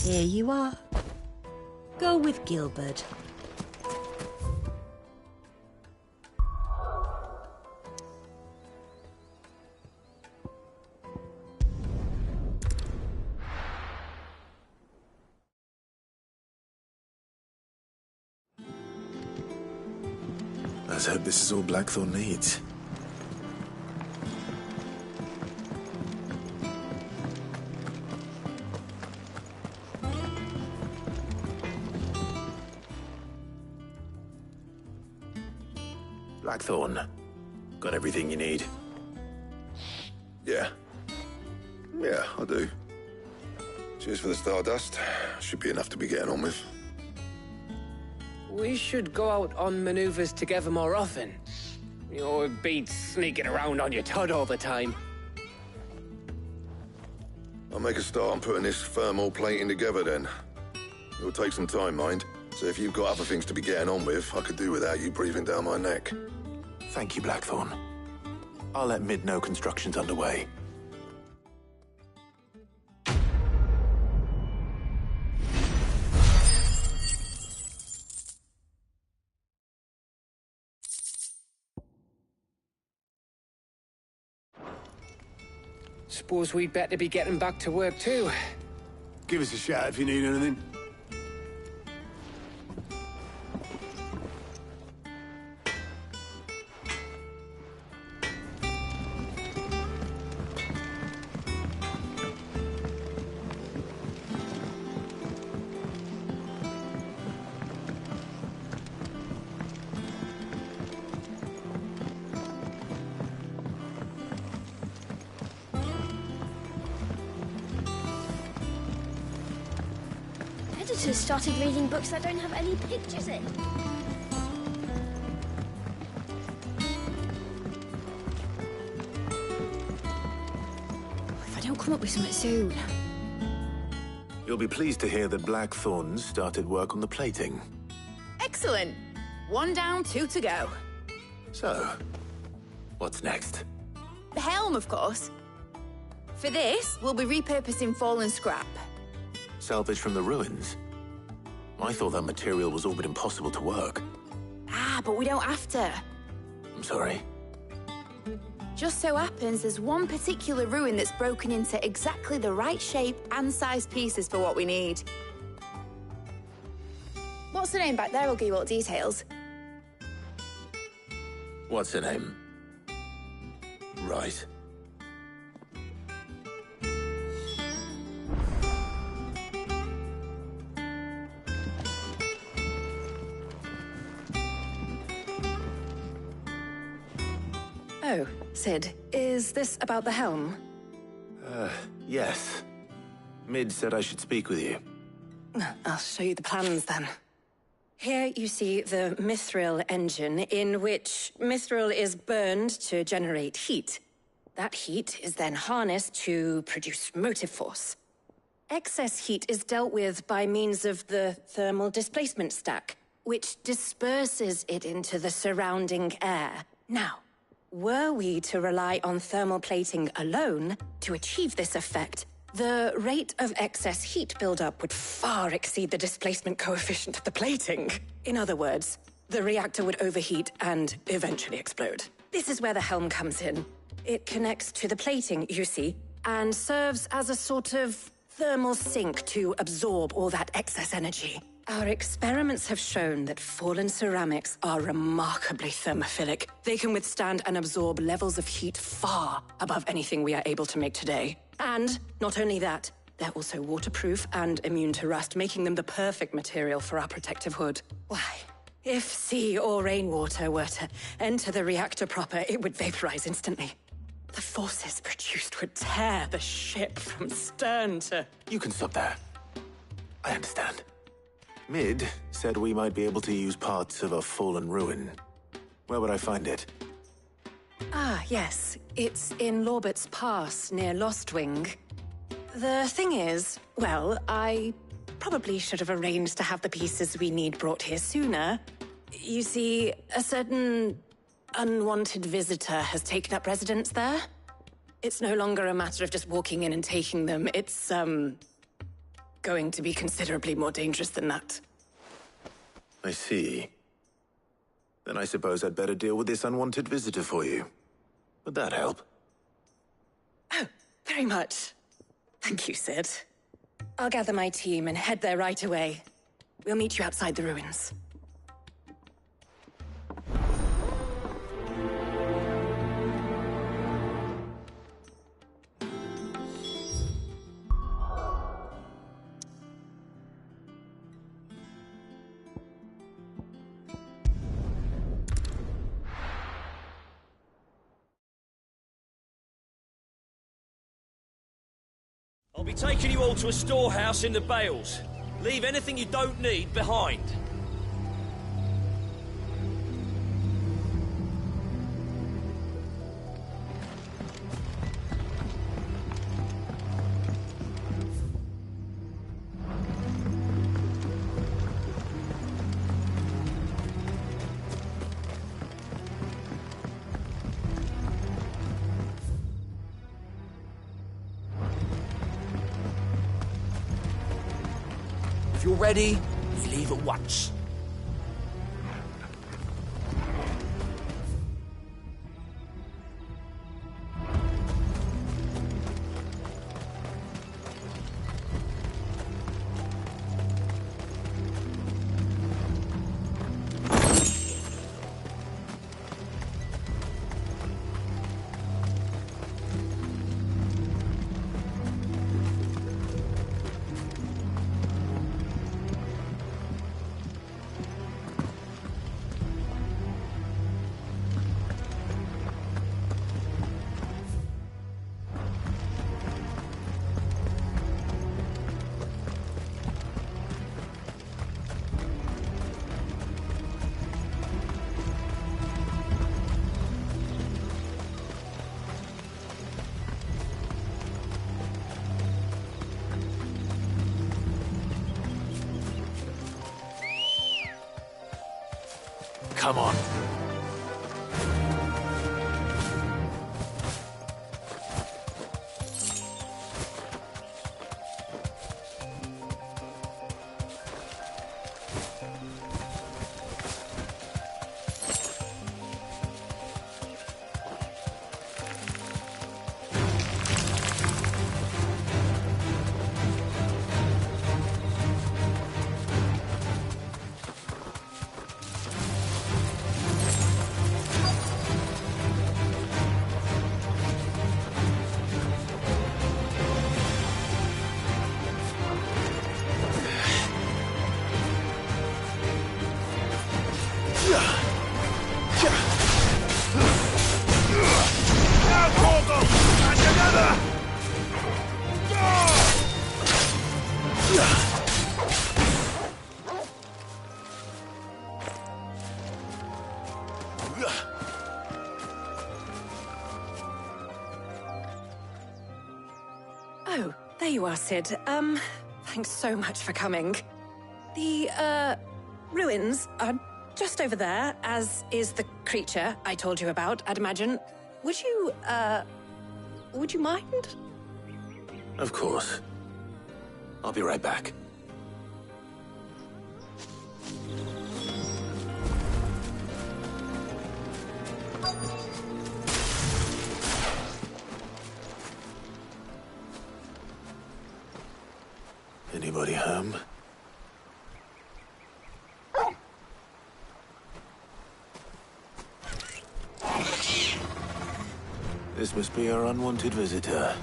Here you are. Go with Gilbert. Let's hope this is all Blackthorn needs. Blackthorn, got everything you need? Yeah. Yeah, I do. Cheers for the stardust. Should be enough to be getting on with. We should go out on maneuvers together more often. You know, it beats sneaking around on your Todd all the time. I'll make a start on putting this thermal plating together then. It'll take some time, mind. So if you've got other things to be getting on with, I could do without you breathing down my neck. Thank you, Blackthorn. I'll let Mid know construction's underway. Suppose we'd better be getting back to work too. Give us a shout if you need anything. Editors started reading books that don't have any pictures in. If I don't come up with something soon. You'll be pleased to hear that Blackthorn's started work on the plating. Excellent. 1 down, 2 to go. So, what's next? The helm, of course. For this, we'll be repurposing fallen scrap. Salvage from the ruins? I thought that material was all but impossible to work. Ah, but we don't have to. I'm sorry. Just so happens there's one particular ruin that's broken into exactly the right shape and size pieces for what we need. What's the name back there? I'll give you all the details. What's her name? Right. Oh, Sid, is this about the helm? Yes. Mid said I should speak with you. I'll show you the plans then. Here you see the mithril engine, in which mithril is burned to generate heat. That heat is then harnessed to produce motive force. Excess heat is dealt with by means of the thermal displacement stack, which disperses it into the surrounding air. Now, were we to rely on thermal plating alone to achieve this effect, the rate of excess heat buildup would far exceed the displacement coefficient of the plating. In other words, the reactor would overheat and eventually explode. This is where the helm comes in. It connects to the plating, you see, and serves as a sort of thermal sink to absorb all that excess energy. Our experiments have shown that fallen ceramics are remarkably thermophilic. They can withstand and absorb levels of heat far above anything we are able to make today. And not only that, they're also waterproof and immune to rust, making them the perfect material for our protective hood. Why, if sea or rainwater were to enter the reactor proper, it would vaporize instantly. The forces produced would tear the ship from stern to... You can stop there. I understand. Mid said we might be able to use parts of a fallen ruin. Where would I find it? Ah, yes. It's in Lorbert's Pass, near Lostwing. The thing is, well, I probably should have arranged to have the pieces we need brought here sooner. You see, a certain unwanted visitor has taken up residence there. It's no longer a matter of just walking in and taking them. It's, going to be considerably more dangerous than that. I see. Then I suppose I'd better deal with this unwanted visitor for you. Would that help? Oh, very much. Thank you, Sid. I'll gather my team and head there right away. We'll meet you outside the ruins. I'll be taking you all to a storehouse in the Bales. Leave anything you don't need behind. If you're ready, we leave at once. Come on. Oh, there you are, Sid. Thanks so much for coming. The, ruins are just over there, as is the creature I told you about, I'd imagine. Would you mind? Of course. I'll be right back. Anybody home? This must be our unwanted visitor.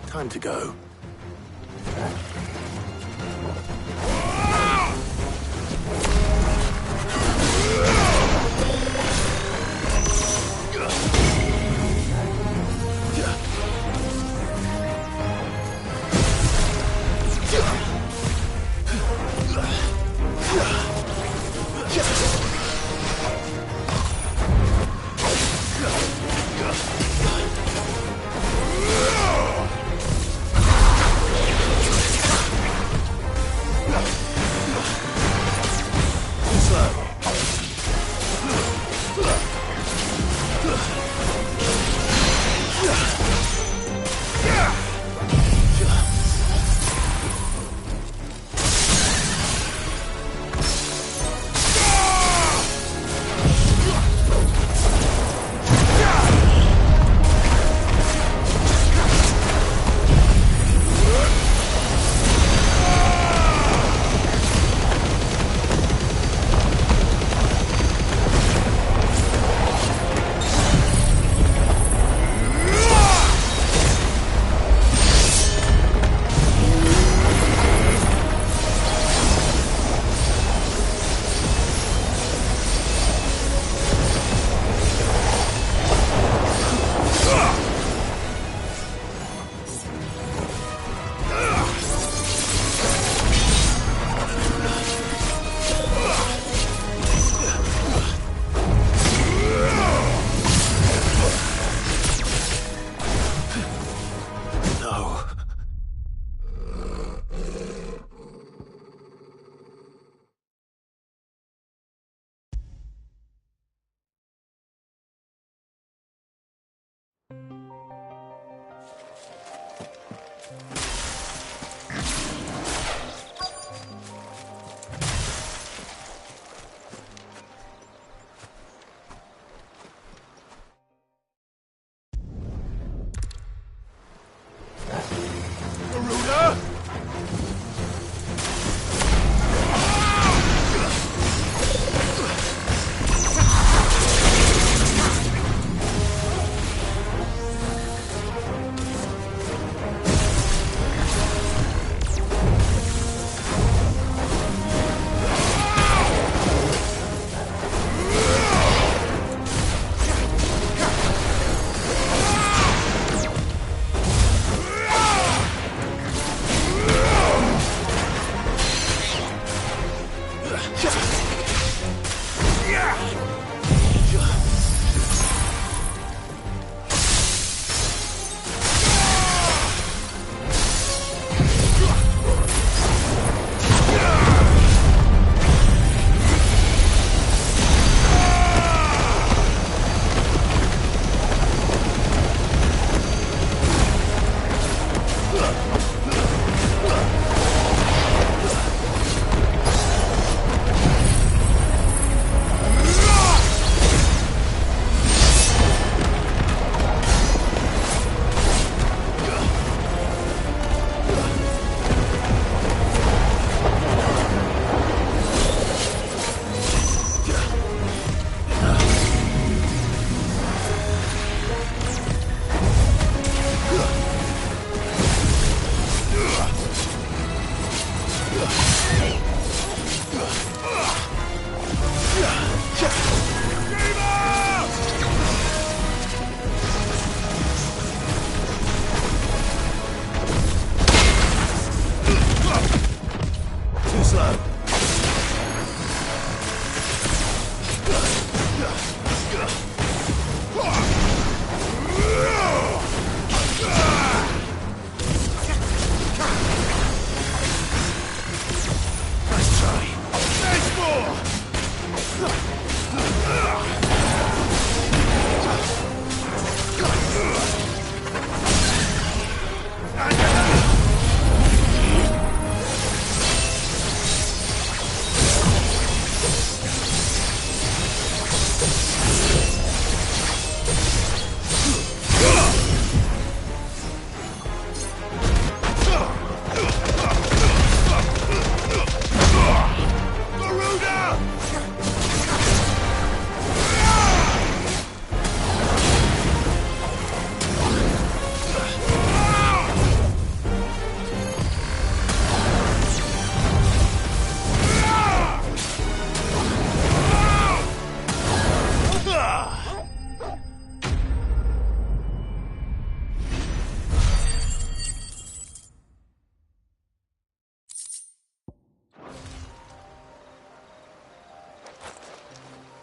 Time to go.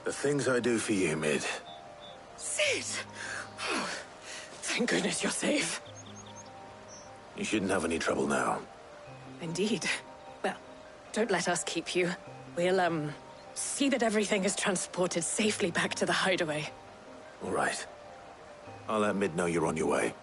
The things I do for you, Mid. Sid! Oh, thank goodness you're safe. You shouldn't have any trouble now. Indeed. Well, don't let us keep you. We'll, see that everything is transported safely back to the hideaway. All right. I'll let Mid know you're on your way.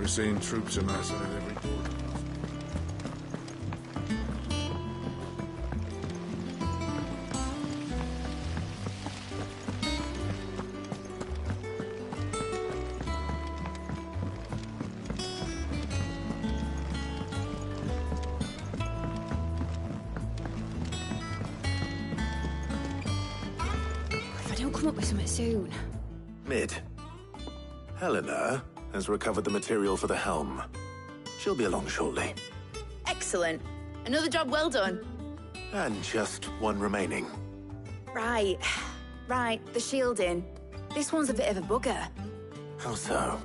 We're seeing troops amassing at every border. If I don't come up with something soon. Mid. Helena has recovered the material for the helm. She'll be along shortly. Excellent. Another job well done. And just one remaining. Right. Right, the shielding. This one's a bit of a bugger. How so?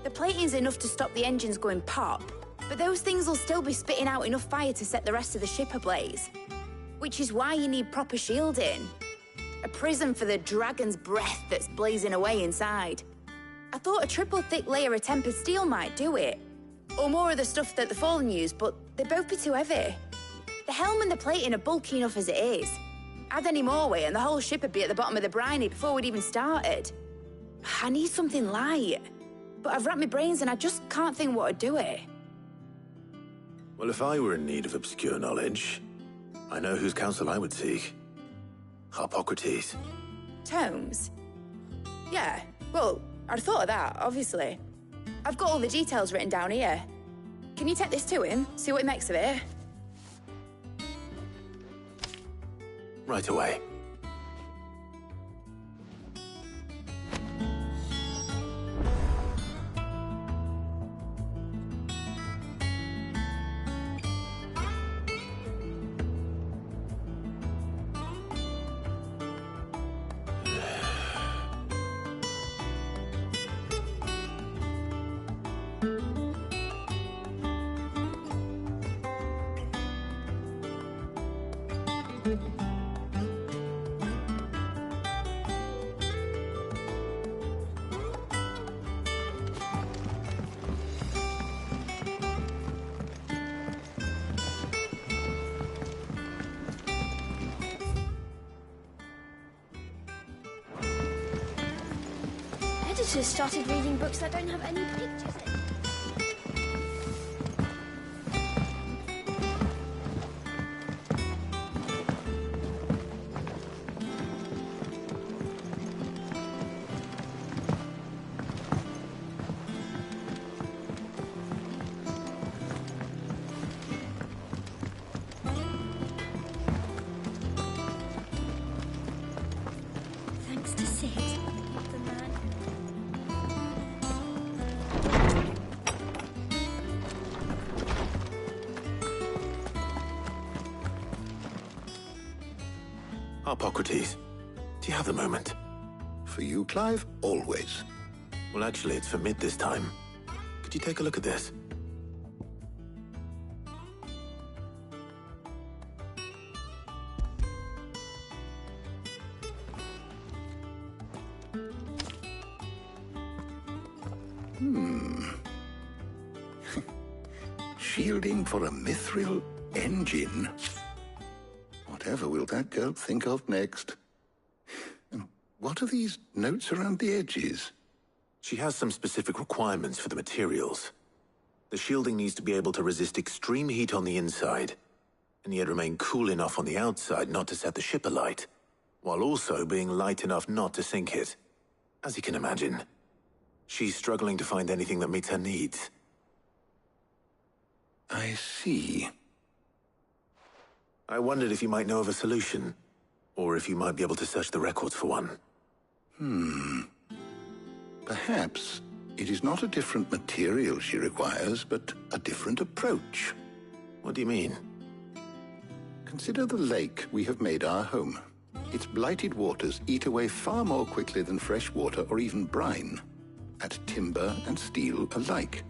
The plating's enough to stop the engines going pop, but those things will still be spitting out enough fire to set the rest of the ship ablaze. Which is why you need proper shielding. A prison for the dragon's breath that's blazing away inside. I thought a triple thick layer of tempered steel might do it. Or more of the stuff that the Fallen use, but they'd both be too heavy. The helm and the plating are bulky enough as it is. Add any more weight and the whole ship would be at the bottom of the briny before we'd even started. I need something light. But I've racked my brains and I just can't think what would do it. Well, if I were in need of obscure knowledge, I know whose counsel I would seek. Harpocrates. Tomes? Yeah, well, I'd thought of that, obviously. I've got all the details written down here. Can you take this to him, see what he makes of it? Right away. daughter's started reading books that don't have any pictures in. Thanks to Sid, the man. Hippocrates, do you have the moment? For you, Clive, always. Well, actually, it's for mid this time. Could you take a look at this? Shielding for a mithril engine. Whatever will that girl think of next? And what are these notes around the edges? She has some specific requirements for the materials. The shielding needs to be able to resist extreme heat on the inside, and yet remain cool enough on the outside not to set the ship alight, while also being light enough not to sink it. As you can imagine, she's struggling to find anything that meets her needs. I see. I wondered if you might know of a solution, or if you might be able to search the records for one. Perhaps it is not a different material she requires, but a different approach. What do you mean? Consider the lake we have made our home. Its blighted waters eat away far more quickly than fresh water or even brine, at timber and steel alike.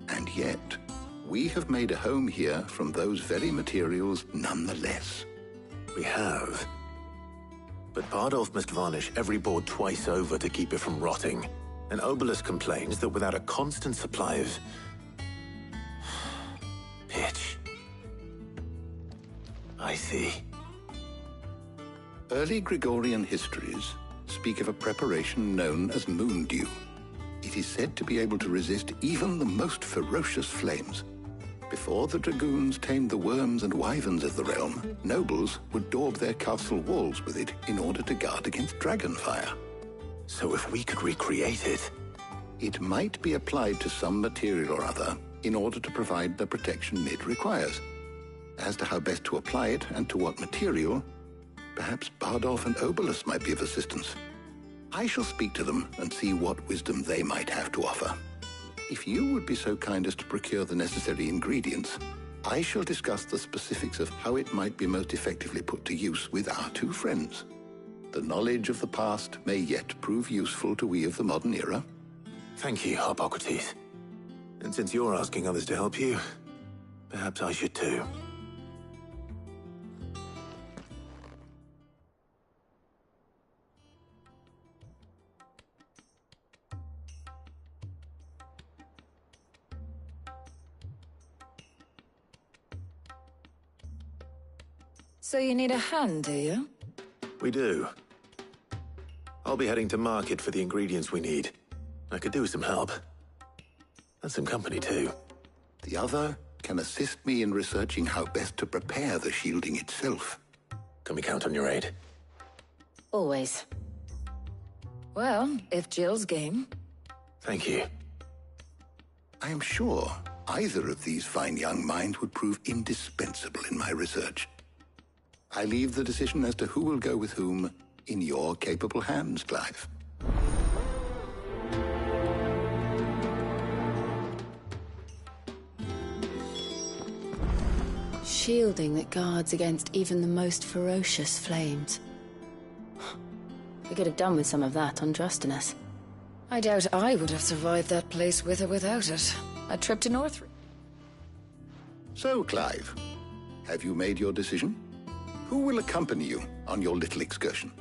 And yet, we have made a home here from those very materials nonetheless. We have. But Bardolph must varnish every board twice over to keep it from rotting. And Obelus complains that without a constant supply of pitch. I see. Early Gregorian histories speak of a preparation known as moon dew. It is said to be able to resist even the most ferocious flames. Before the dragoons tamed the worms and wyverns of the realm, nobles would daub their castle walls with it in order to guard against dragon fire. So if we could recreate it... It might be applied to some material or other in order to provide the protection Mid requires. As to how best to apply it and to what material, perhaps Bardolph and Obelus might be of assistance. I shall speak to them and see what wisdom they might have to offer. If you would be so kind as to procure the necessary ingredients, I shall discuss the specifics of how it might be most effectively put to use with our two friends. The knowledge of the past may yet prove useful to we of the modern era. Thank you, Hippocrates. And since you're asking others to help you, perhaps I should too. So you need a hand, do you? We do. I'll be heading to market for the ingredients we need. I could do with some help. And some company, too. The other can assist me in researching how best to prepare the shielding itself. Can we count on your aid? Always. Well, if Jill's game. Thank you. I am sure either of these fine young minds would prove indispensable in my research. I leave the decision as to who will go with whom in your capable hands, Clive. Shielding that guards against even the most ferocious flames. We could have done with some of that on Drustinus. I doubt I would have survived that place with or without it. A trip to North... So, Clive, have you made your decision? Who will accompany you on your little excursion?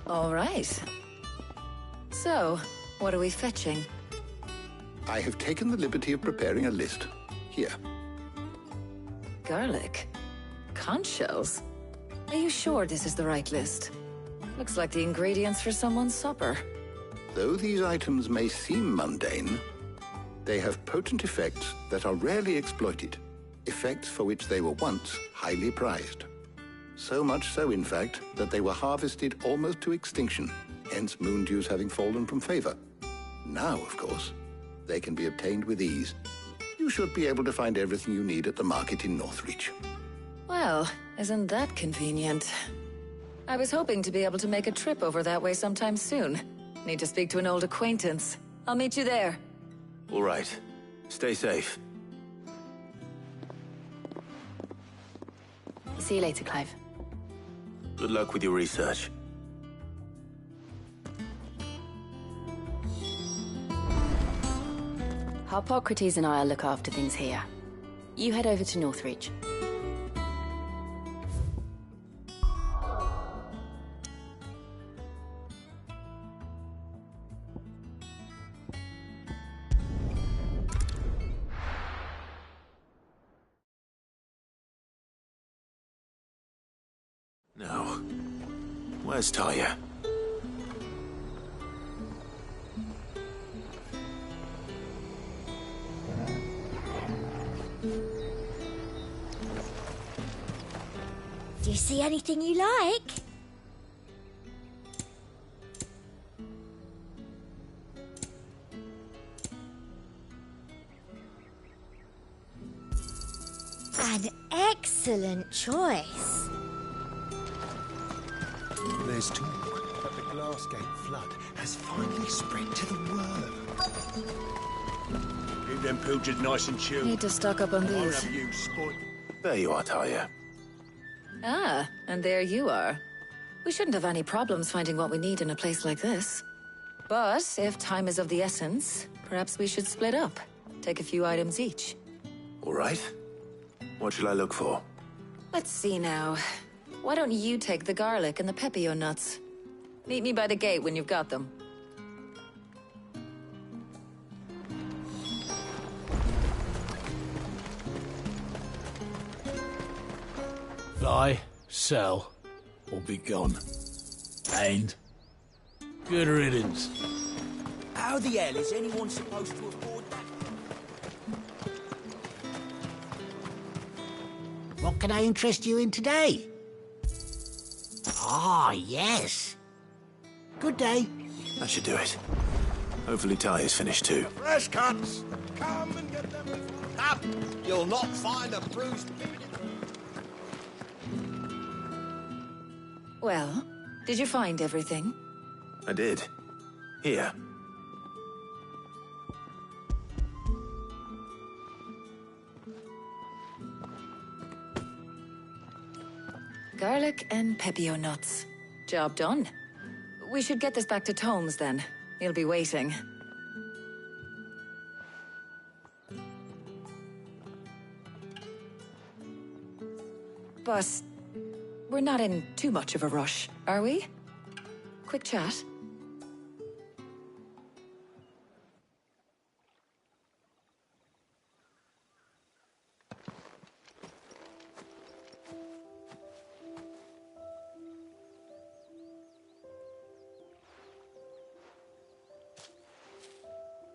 All right. So, what are we fetching? I have taken the liberty of preparing a list. Here. Garlic? Conch shells? Are you sure this is the right list? Looks like the ingredients for someone's supper. Though these items may seem mundane, they have potent effects that are rarely exploited, effects for which they were once highly prized. So much so, in fact, that they were harvested almost to extinction, hence moon dews having fallen from favor. Now, of course, they can be obtained with ease. You should be able to find everything you need at the market in Northreach. Well, isn't that convenient? I was hoping to be able to make a trip over that way sometime soon. Need to speak to an old acquaintance. I'll meet you there. All right. Stay safe. See you later, Clive. Good luck with your research. Harpocrates and I'll look after things here. You head over to Northreach. Now, where's Talia? Do you see anything you like? An excellent choice. There's talk that the Glassgate flood has finally spread to the world. Keep them pilchards nice and chilled. Need to stock up on I'll these. have you spoiled. There you are, Talia. Ah, and there you are. We shouldn't have any problems finding what we need in a place like this. But if time is of the essence, perhaps we should split up. Take a few items each. All right. What shall I look for? Let's see now. Why don't you take the garlic and the pepio nuts? Meet me by the gate when you've got them. Buy, sell, or be gone. And good riddance. How the hell is anyone supposed to afford that? What can I interest you in today? Ah, yes. Good day. That should do it. Hopefully Talia's finished too. Fresh cuts! Come and get them. Come! You'll not find a bruised... Well, did you find everything? I did. Here. Garlic and pepio nuts. Job done. We should get this back to Tomes then. He'll be waiting. But we're not in too much of a rush, are we? Quick chat.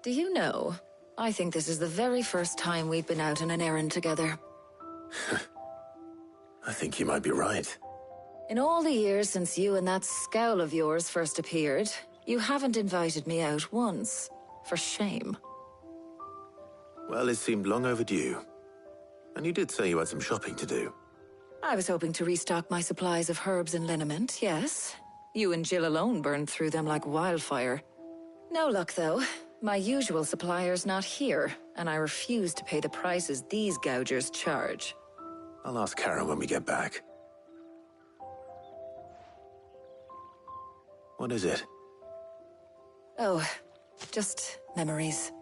Do you know, I think this is the very first time we've been out on an errand together. I think you might be right. In all the years since you and that scowl of yours first appeared, you haven't invited me out once. For shame. Well, it seemed long overdue. And you did say you had some shopping to do. I was hoping to restock my supplies of herbs and liniment, yes. You and Jill alone burned through them like wildfire. No luck, though. My usual supplier's not here, and I refuse to pay the prices these gougers charge. I'll ask Karen when we get back. What is it? Oh, just memories.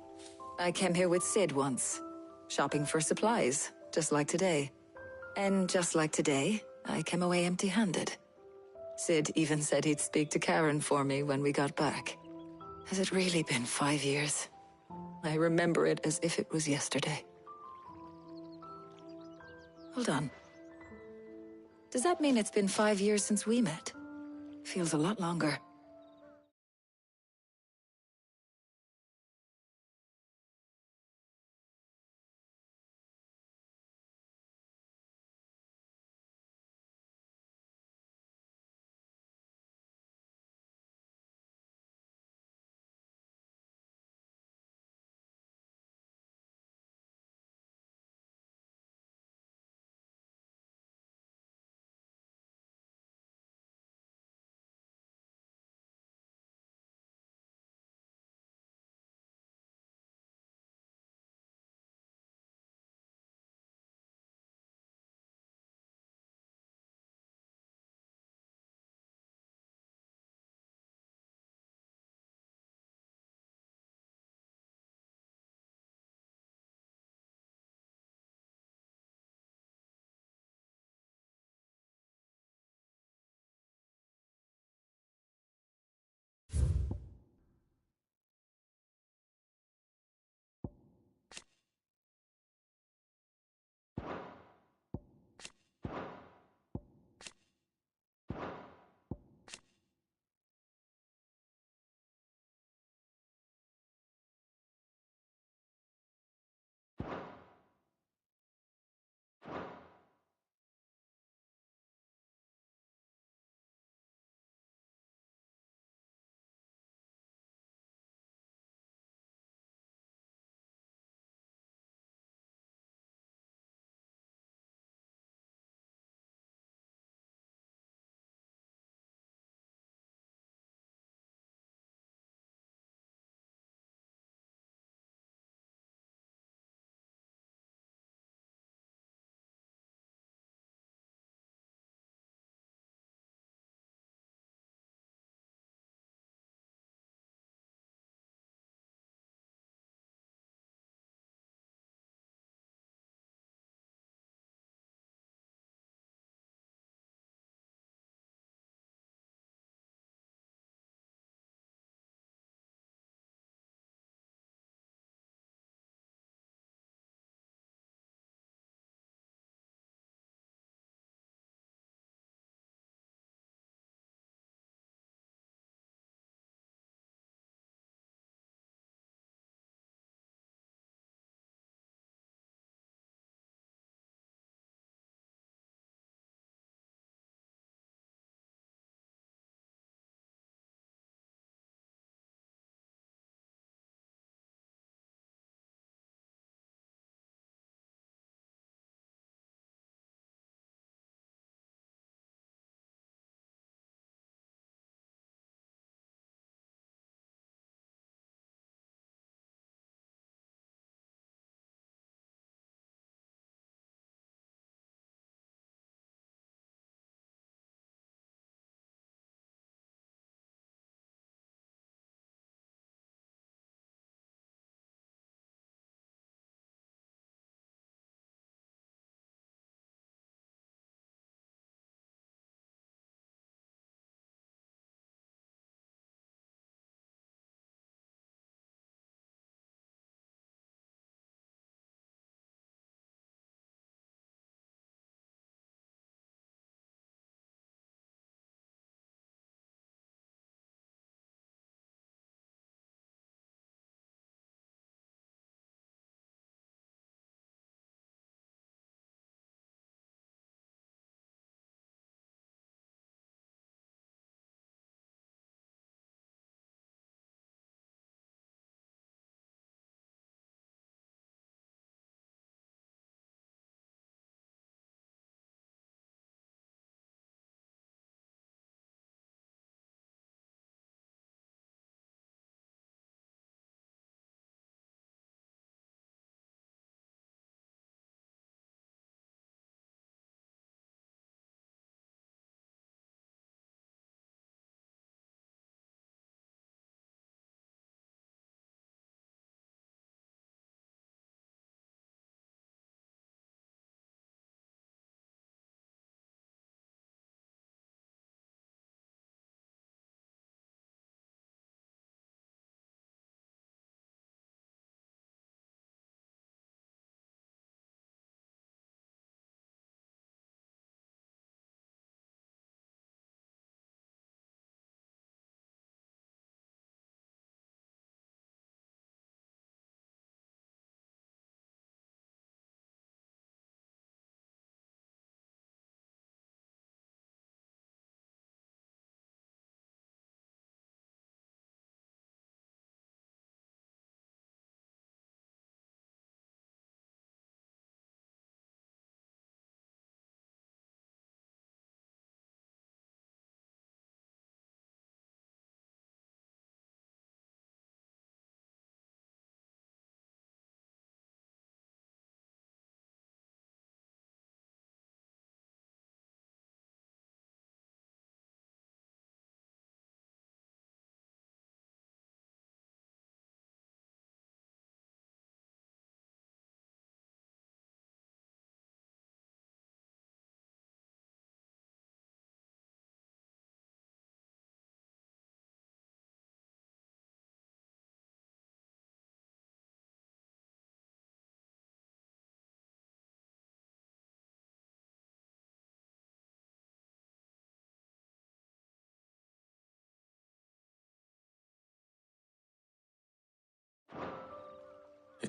I came here with Sid once, shopping for supplies, just like today. And just like today, I came away empty-handed. Sid even said he'd speak to Karen for me when we got back. Has it really been 5 years? I remember it as if it was yesterday. Hold on. Does that mean it's been 5 years since we met? Feels a lot longer.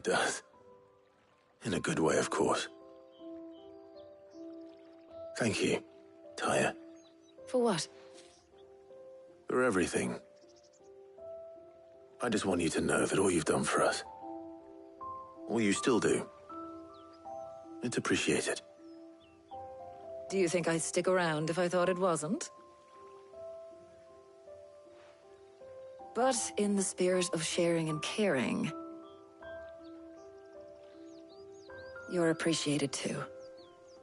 It does. In a good way, of course. Thank you, Tyre. For what? For everything. I just want you to know that all you've done for us, all you still do, it's appreciated. Do you think I'd stick around if I thought it wasn't? But in the spirit of sharing and caring, you're appreciated too,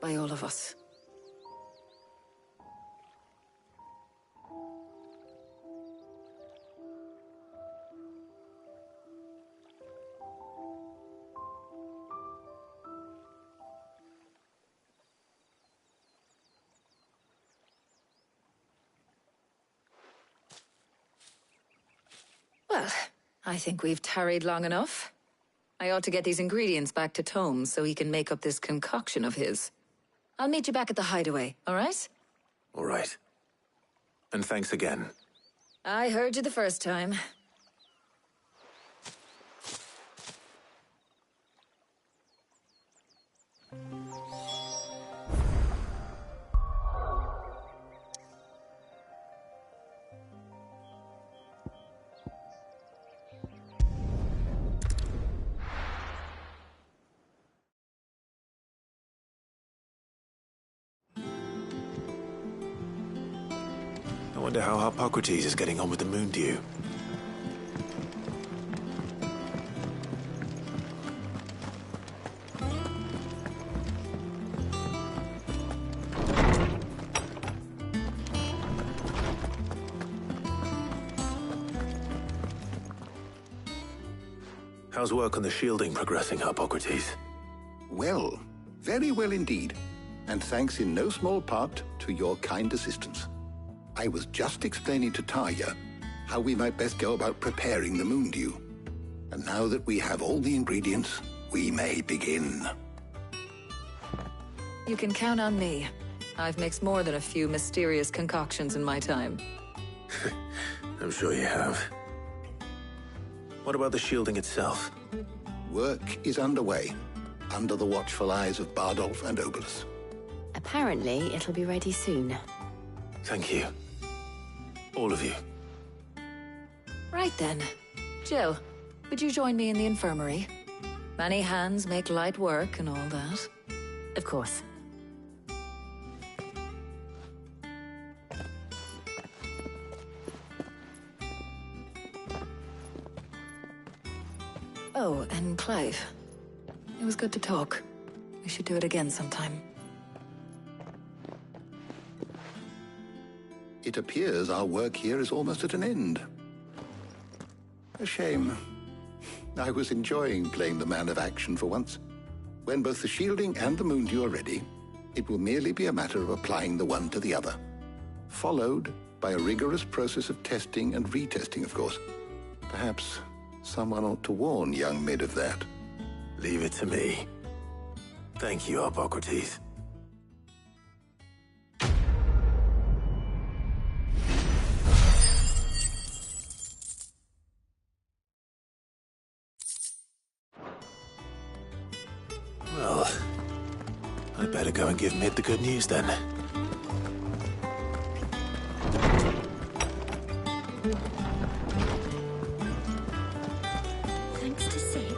by all of us. Well, I think we've tarried long enough. I ought to get these ingredients back to Tome so he can make up this concoction of his. I'll meet you back at the hideaway, all right? All right. And thanks again. I heard you the first time. I wonder how Hippocrates is getting on with the moon dew. How's work on the shielding progressing, Hippocrates? Well, very well indeed. And thanks in no small part to your kind assistance. I was just explaining to Tarja how we might best go about preparing the moon dew. And now that we have all the ingredients, we may begin. You can count on me. I've mixed more than a few mysterious concoctions in my time. I'm sure you have. What about the shielding itself? Work is underway, under the watchful eyes of Bardolph and Obolus. Apparently, it'll be ready soon. Thank you. All of you. Right then. Jill, would you join me in the infirmary? Many hands make light work and all that. Of course. Oh, and Clive. It was good to talk. We should do it again sometime. It appears our work here is almost at an end. A shame. I was enjoying playing the man of action for once. When both the shielding and the moon dew are ready, it will merely be a matter of applying the one to the other. Followed by a rigorous process of testing and retesting, of course. Perhaps someone ought to warn young Mid of that. Leave it to me. Thank you, Hippocrates. Well, I'd better go and give Mid the good news then. Thanks to Sid.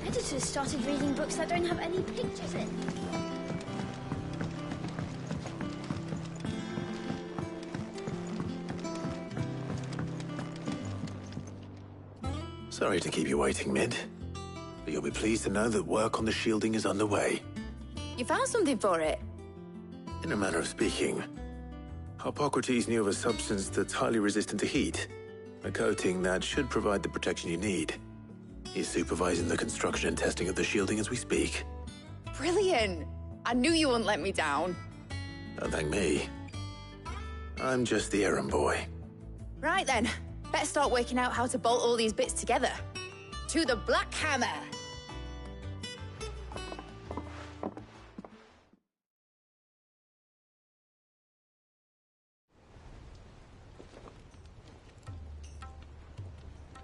Editors started reading books that don't have any pictures in. Sorry to keep you waiting, Mid. But you'll be pleased to know that work on the shielding is underway. You found something for it? In a manner of speaking, Hippocrates knew of a substance that's highly resistant to heat. A coating that should provide the protection you need. He's supervising the construction and testing of the shielding as we speak. Brilliant! I knew you wouldn't let me down. Don't thank me. I'm just the errand boy. Right then, better start working out how to bolt all these bits together. To the Black Hammer!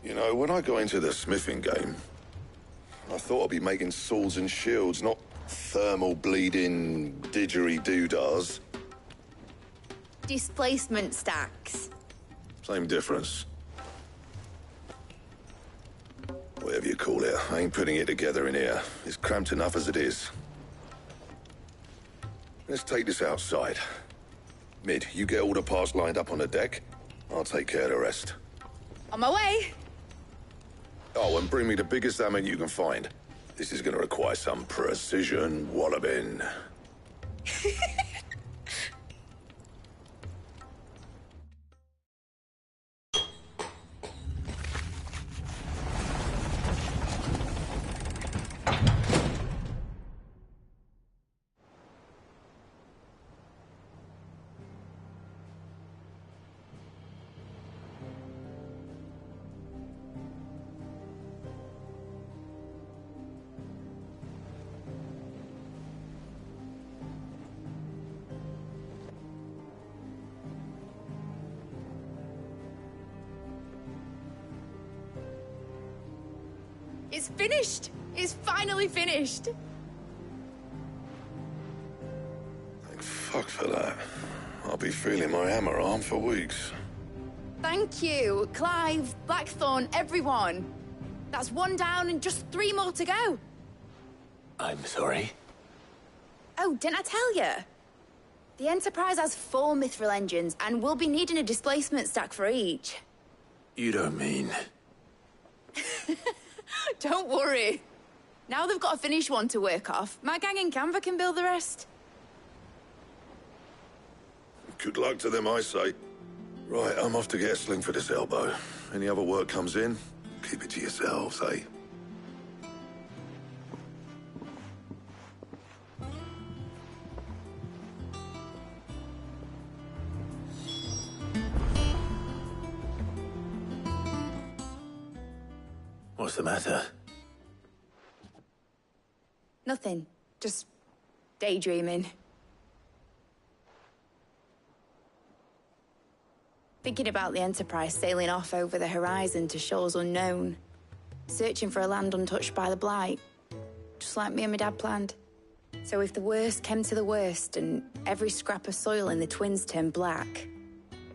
You know, when I got into the smithing game, I thought I'd be making swords and shields, not thermal bleeding didgeridoo-dahs. Displacement stacks. Same difference. Whatever you call it, I ain't putting it together in here. It's cramped enough as it is. Let's take this outside. Mid, you get all the parts lined up on the deck. I'll take care of the rest. On my way! Oh, and bring me the biggest hammer you can find. This is gonna require some precision walloping. It's finished! It's finally finished! Thank fuck for that. I'll be feeling my hammer arm for weeks. Thank you, Clive, Blackthorn, everyone. That's one down and just 3 more to go. I'm sorry. Oh, didn't I tell you? The Enterprise has 4 mithril engines, and we'll be needing a displacement stack for each. You don't mean... Don't worry. Now they've got a finished one to work off, my gang in Canva can build the rest. Good luck to them, I say. Right, I'm off to get a sling for this elbow. Any other work comes in, keep it to yourselves, eh? What's the matter? Nothing. Just daydreaming. Thinking about the Enterprise sailing off over the horizon to shores unknown. Searching for a land untouched by the Blight. Just like me and my dad planned. So if the worst came to the worst and every scrap of soil in the Twins turned black,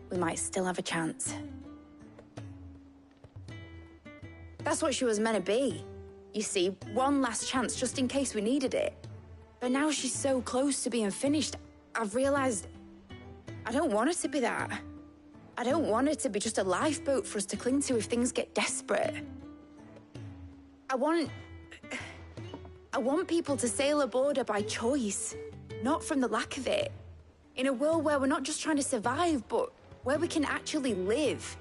we might still have a chance. That's what she was meant to be. You see, one last chance just in case we needed it. But now she's so close to being finished, I've realized I don't want it to be that. I don't want it to be just a lifeboat for us to cling to if things get desperate. I want people to sail aboard her by choice, not from the lack of it. In a world where we're not just trying to survive, but where we can actually live.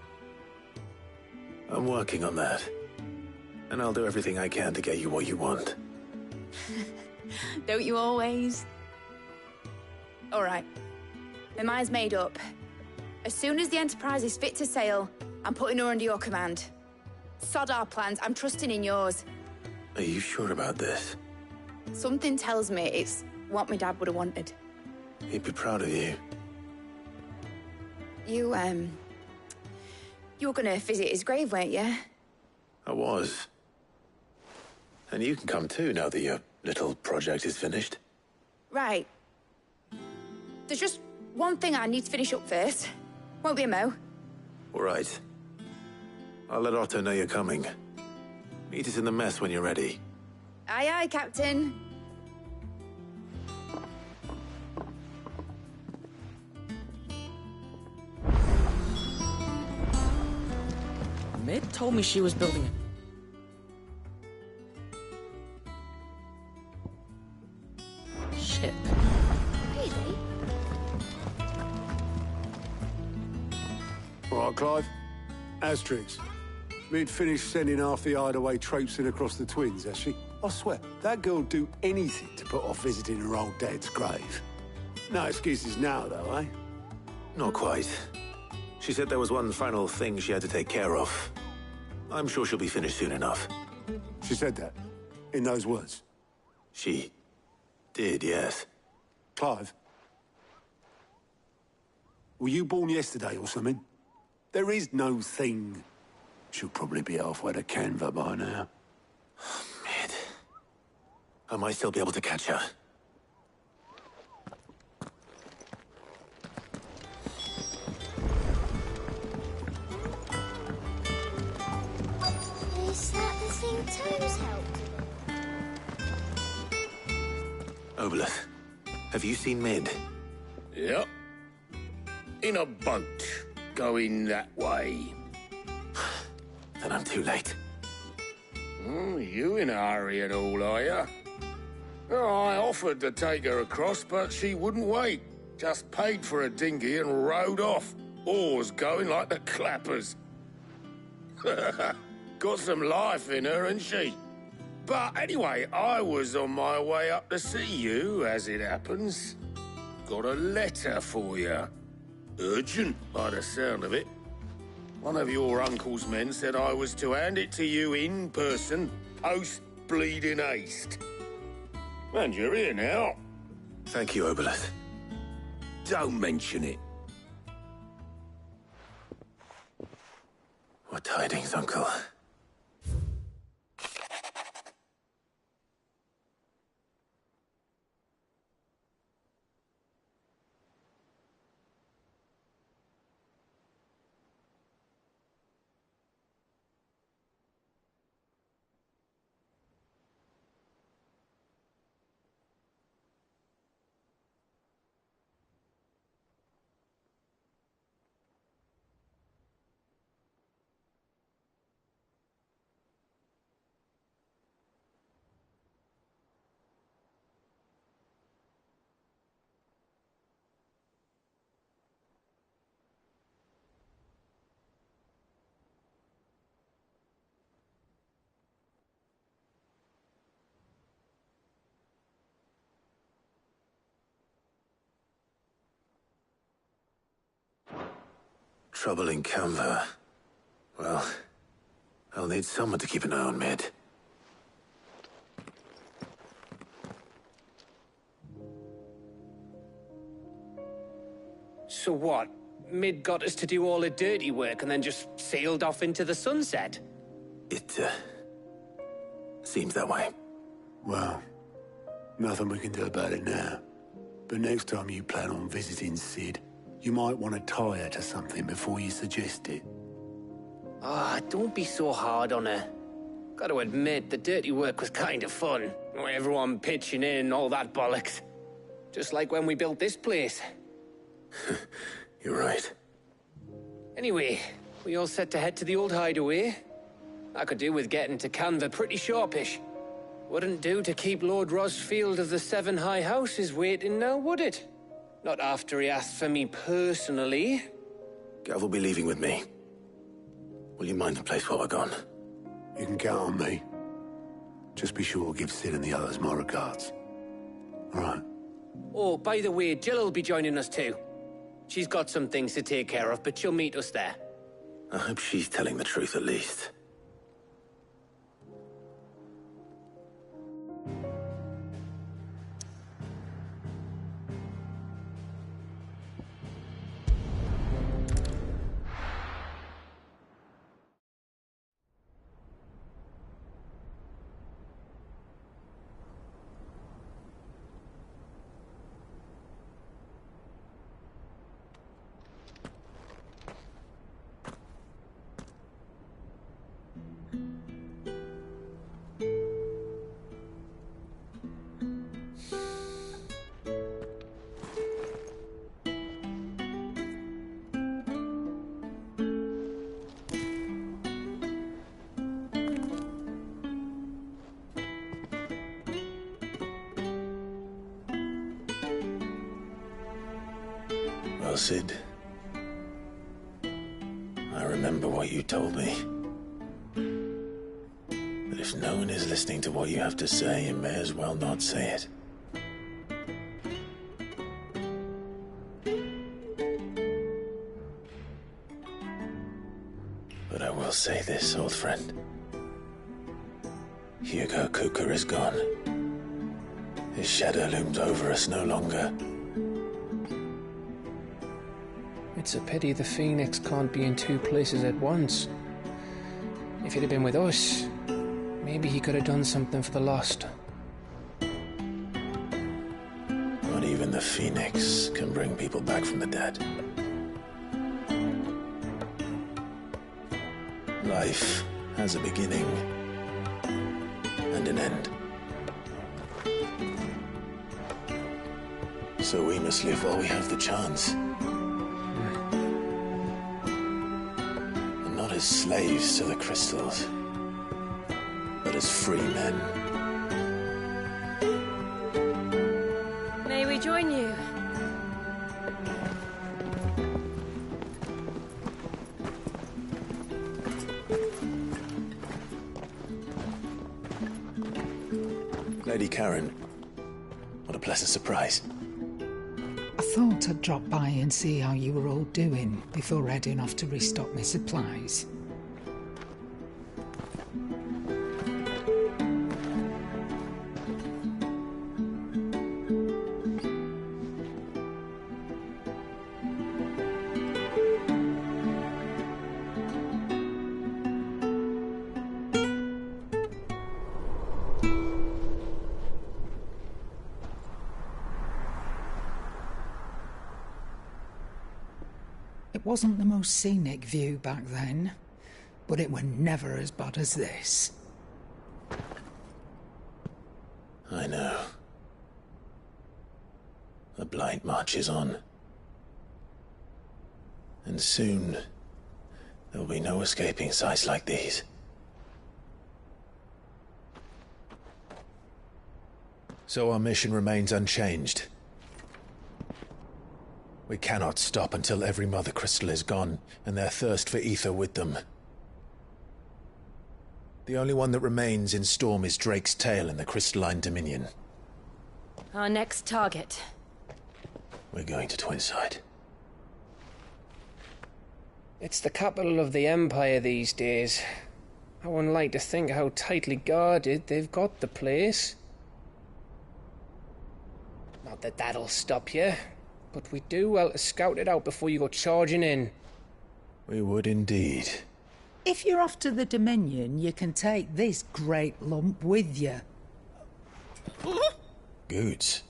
I'm working on that. And I'll do everything I can to get you what you want. Don't you always? All right. My mind's made up. As soon as the Enterprise is fit to sail, I'm putting her under your command. Sod our plans, I'm trusting in yours. Are you sure about this? Something tells me it's what my dad would have wanted. He'd be proud of you. You were gonna visit his grave, weren't you? I was. And you can come too, now that your little project is finished. Right. There's just one thing I need to finish up first. Won't be a mo. All right. I'll let Otto know you're coming. Meet us in the mess when you're ready. Aye, aye, Captain. Mid told me she was building it. Ship. Really? All right, Clive. Asterix. Mid finished sending half the hideaway traipsing across the Twins, has she? I swear, that girl'd do anything to put off visiting her old dad's grave. No excuses now, though, eh? Not quite. She said there was one final thing she had to take care of. I'm sure she'll be finished soon enough. She said that? In those words? She did, yes. Clive? Were you born yesterday or something? There is no thing. She'll probably be halfway to Canva by now. Mid. I might still be able to catch her. Is that the thing Toes helped? Obeleth, have you seen Mid? Yep. In a boat, going that way. Then I'm too late. You in a hurry at all, are you? Oh, I offered to take her across, but she wouldn't wait. Just paid for a dinghy and rowed off. Oars going like the clappers. Got some life in her, ain't she? But anyway, I was on my way up to see you, as it happens. Got a letter for you. Urgent, by the sound of it. One of your uncle's men said I was to hand it to you in person, post-bleeding haste. And you're here now. Thank you, Obeleth. Don't mention it. What tidings, Uncle? Trouble in Canva. Well, I'll need someone to keep an eye on Mid. So what? Mid got us to do all the dirty work and then just sailed off into the sunset? It, seems that way. Well, nothing we can do about it now. But next time you plan on visiting Sid, you might want to tie her to something before you suggest it. Ah, don't be so hard on her. Gotta admit, the dirty work was kind of fun. Everyone pitching in, all that bollocks. Just like when we built this place. You're right. Anyway, we all set to head to the old hideaway. I could do with getting to Canva pretty sharpish. Wouldn't do to keep Lord Rosfield of the Seven High Houses waiting now, would it? Not after he asked for me personally. Gav will be leaving with me. Will you mind the place while we're gone? You can count on me. Just be sure to give Sid and the others my regards. All right. Oh, by the way, Jill will be joining us too. She's got some things to take care of, but she'll meet us there. I hope she's telling the truth at least. Well, Sid, I remember what you told me. That if If no one is listening to what you have to say, you may as well not say it. But I will say this, old friend. Hugo Kuka is gone. His shadow looms over us no longer. It's a pity the Phoenix can't be in two places at once. If he'd have been with us, maybe he could have done something for the lost. Not even the Phoenix can bring people back from the dead. Life has a beginning and an end. So we must live while we have the chance. And not as slaves to the crystals, but as free men. May we join you? Lady Karen, what a pleasant surprise. I thought I'd drop by and see how you were all doing before heading off to restock my supplies. It wasn't the most scenic view back then, but it were never as bad as this. I know. The Blight marches on. And soon, there will be no escaping sights like these. So our mission remains unchanged. We cannot stop until every Mother Crystal is gone, and their thirst for ether with them. The only one that remains in Storm is Drake's tail in the Crystalline Dominion. Our next target. We're going to Twinside. It's the capital of the Empire these days. I wouldn't like to think how tightly guarded they've got the place. Not that that'll stop you. But we do well to scout it out before you go charging in. We would indeed. If you're off to the Dominion, you can take this great lump with you. Goods.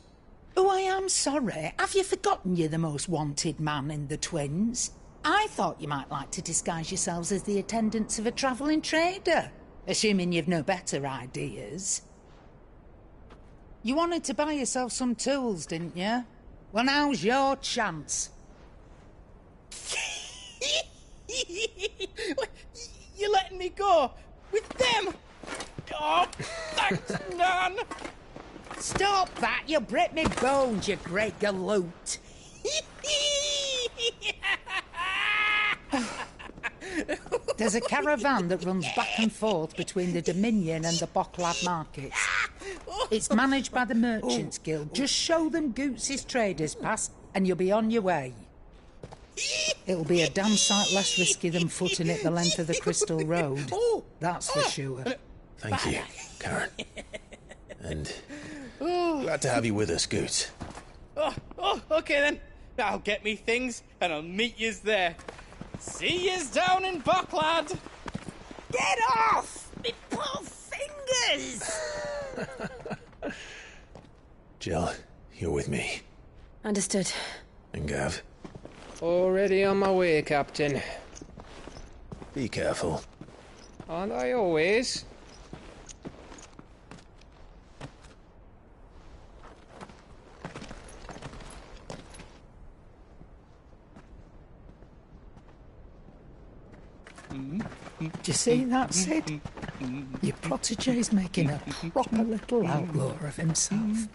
Oh, I am sorry. Have you forgotten you're the most wanted man in the Twins? I thought you might like to disguise yourselves as the attendants of a travelling trader, assuming you've no better ideas. You wanted to buy yourself some tools, didn't you? Well, now's your chance. You're letting me go? With them? Oh, thanks, Nan! Stop that! You'll break me bones, you great galoot! There's a caravan that runs back and forth between the Dominion and the Bocklad markets. It's managed by the Merchants Guild. Just show them Goots' traders pass and you'll be on your way. It'll be a damn sight less risky than footing it the length of the Crystal Road. That's for sure. Thank you, Karen. And glad to have you with us, Goots. Okay then. I'll get me things and I'll meet yous there. See yous down in Bocklad. Get off! Me poor fingers! Jill, you're with me. Understood. And Gav? Already on my way, Captain. Be careful. Aren't I always? Do you see that, Sid? Your protege's making a proper little outlaw of himself.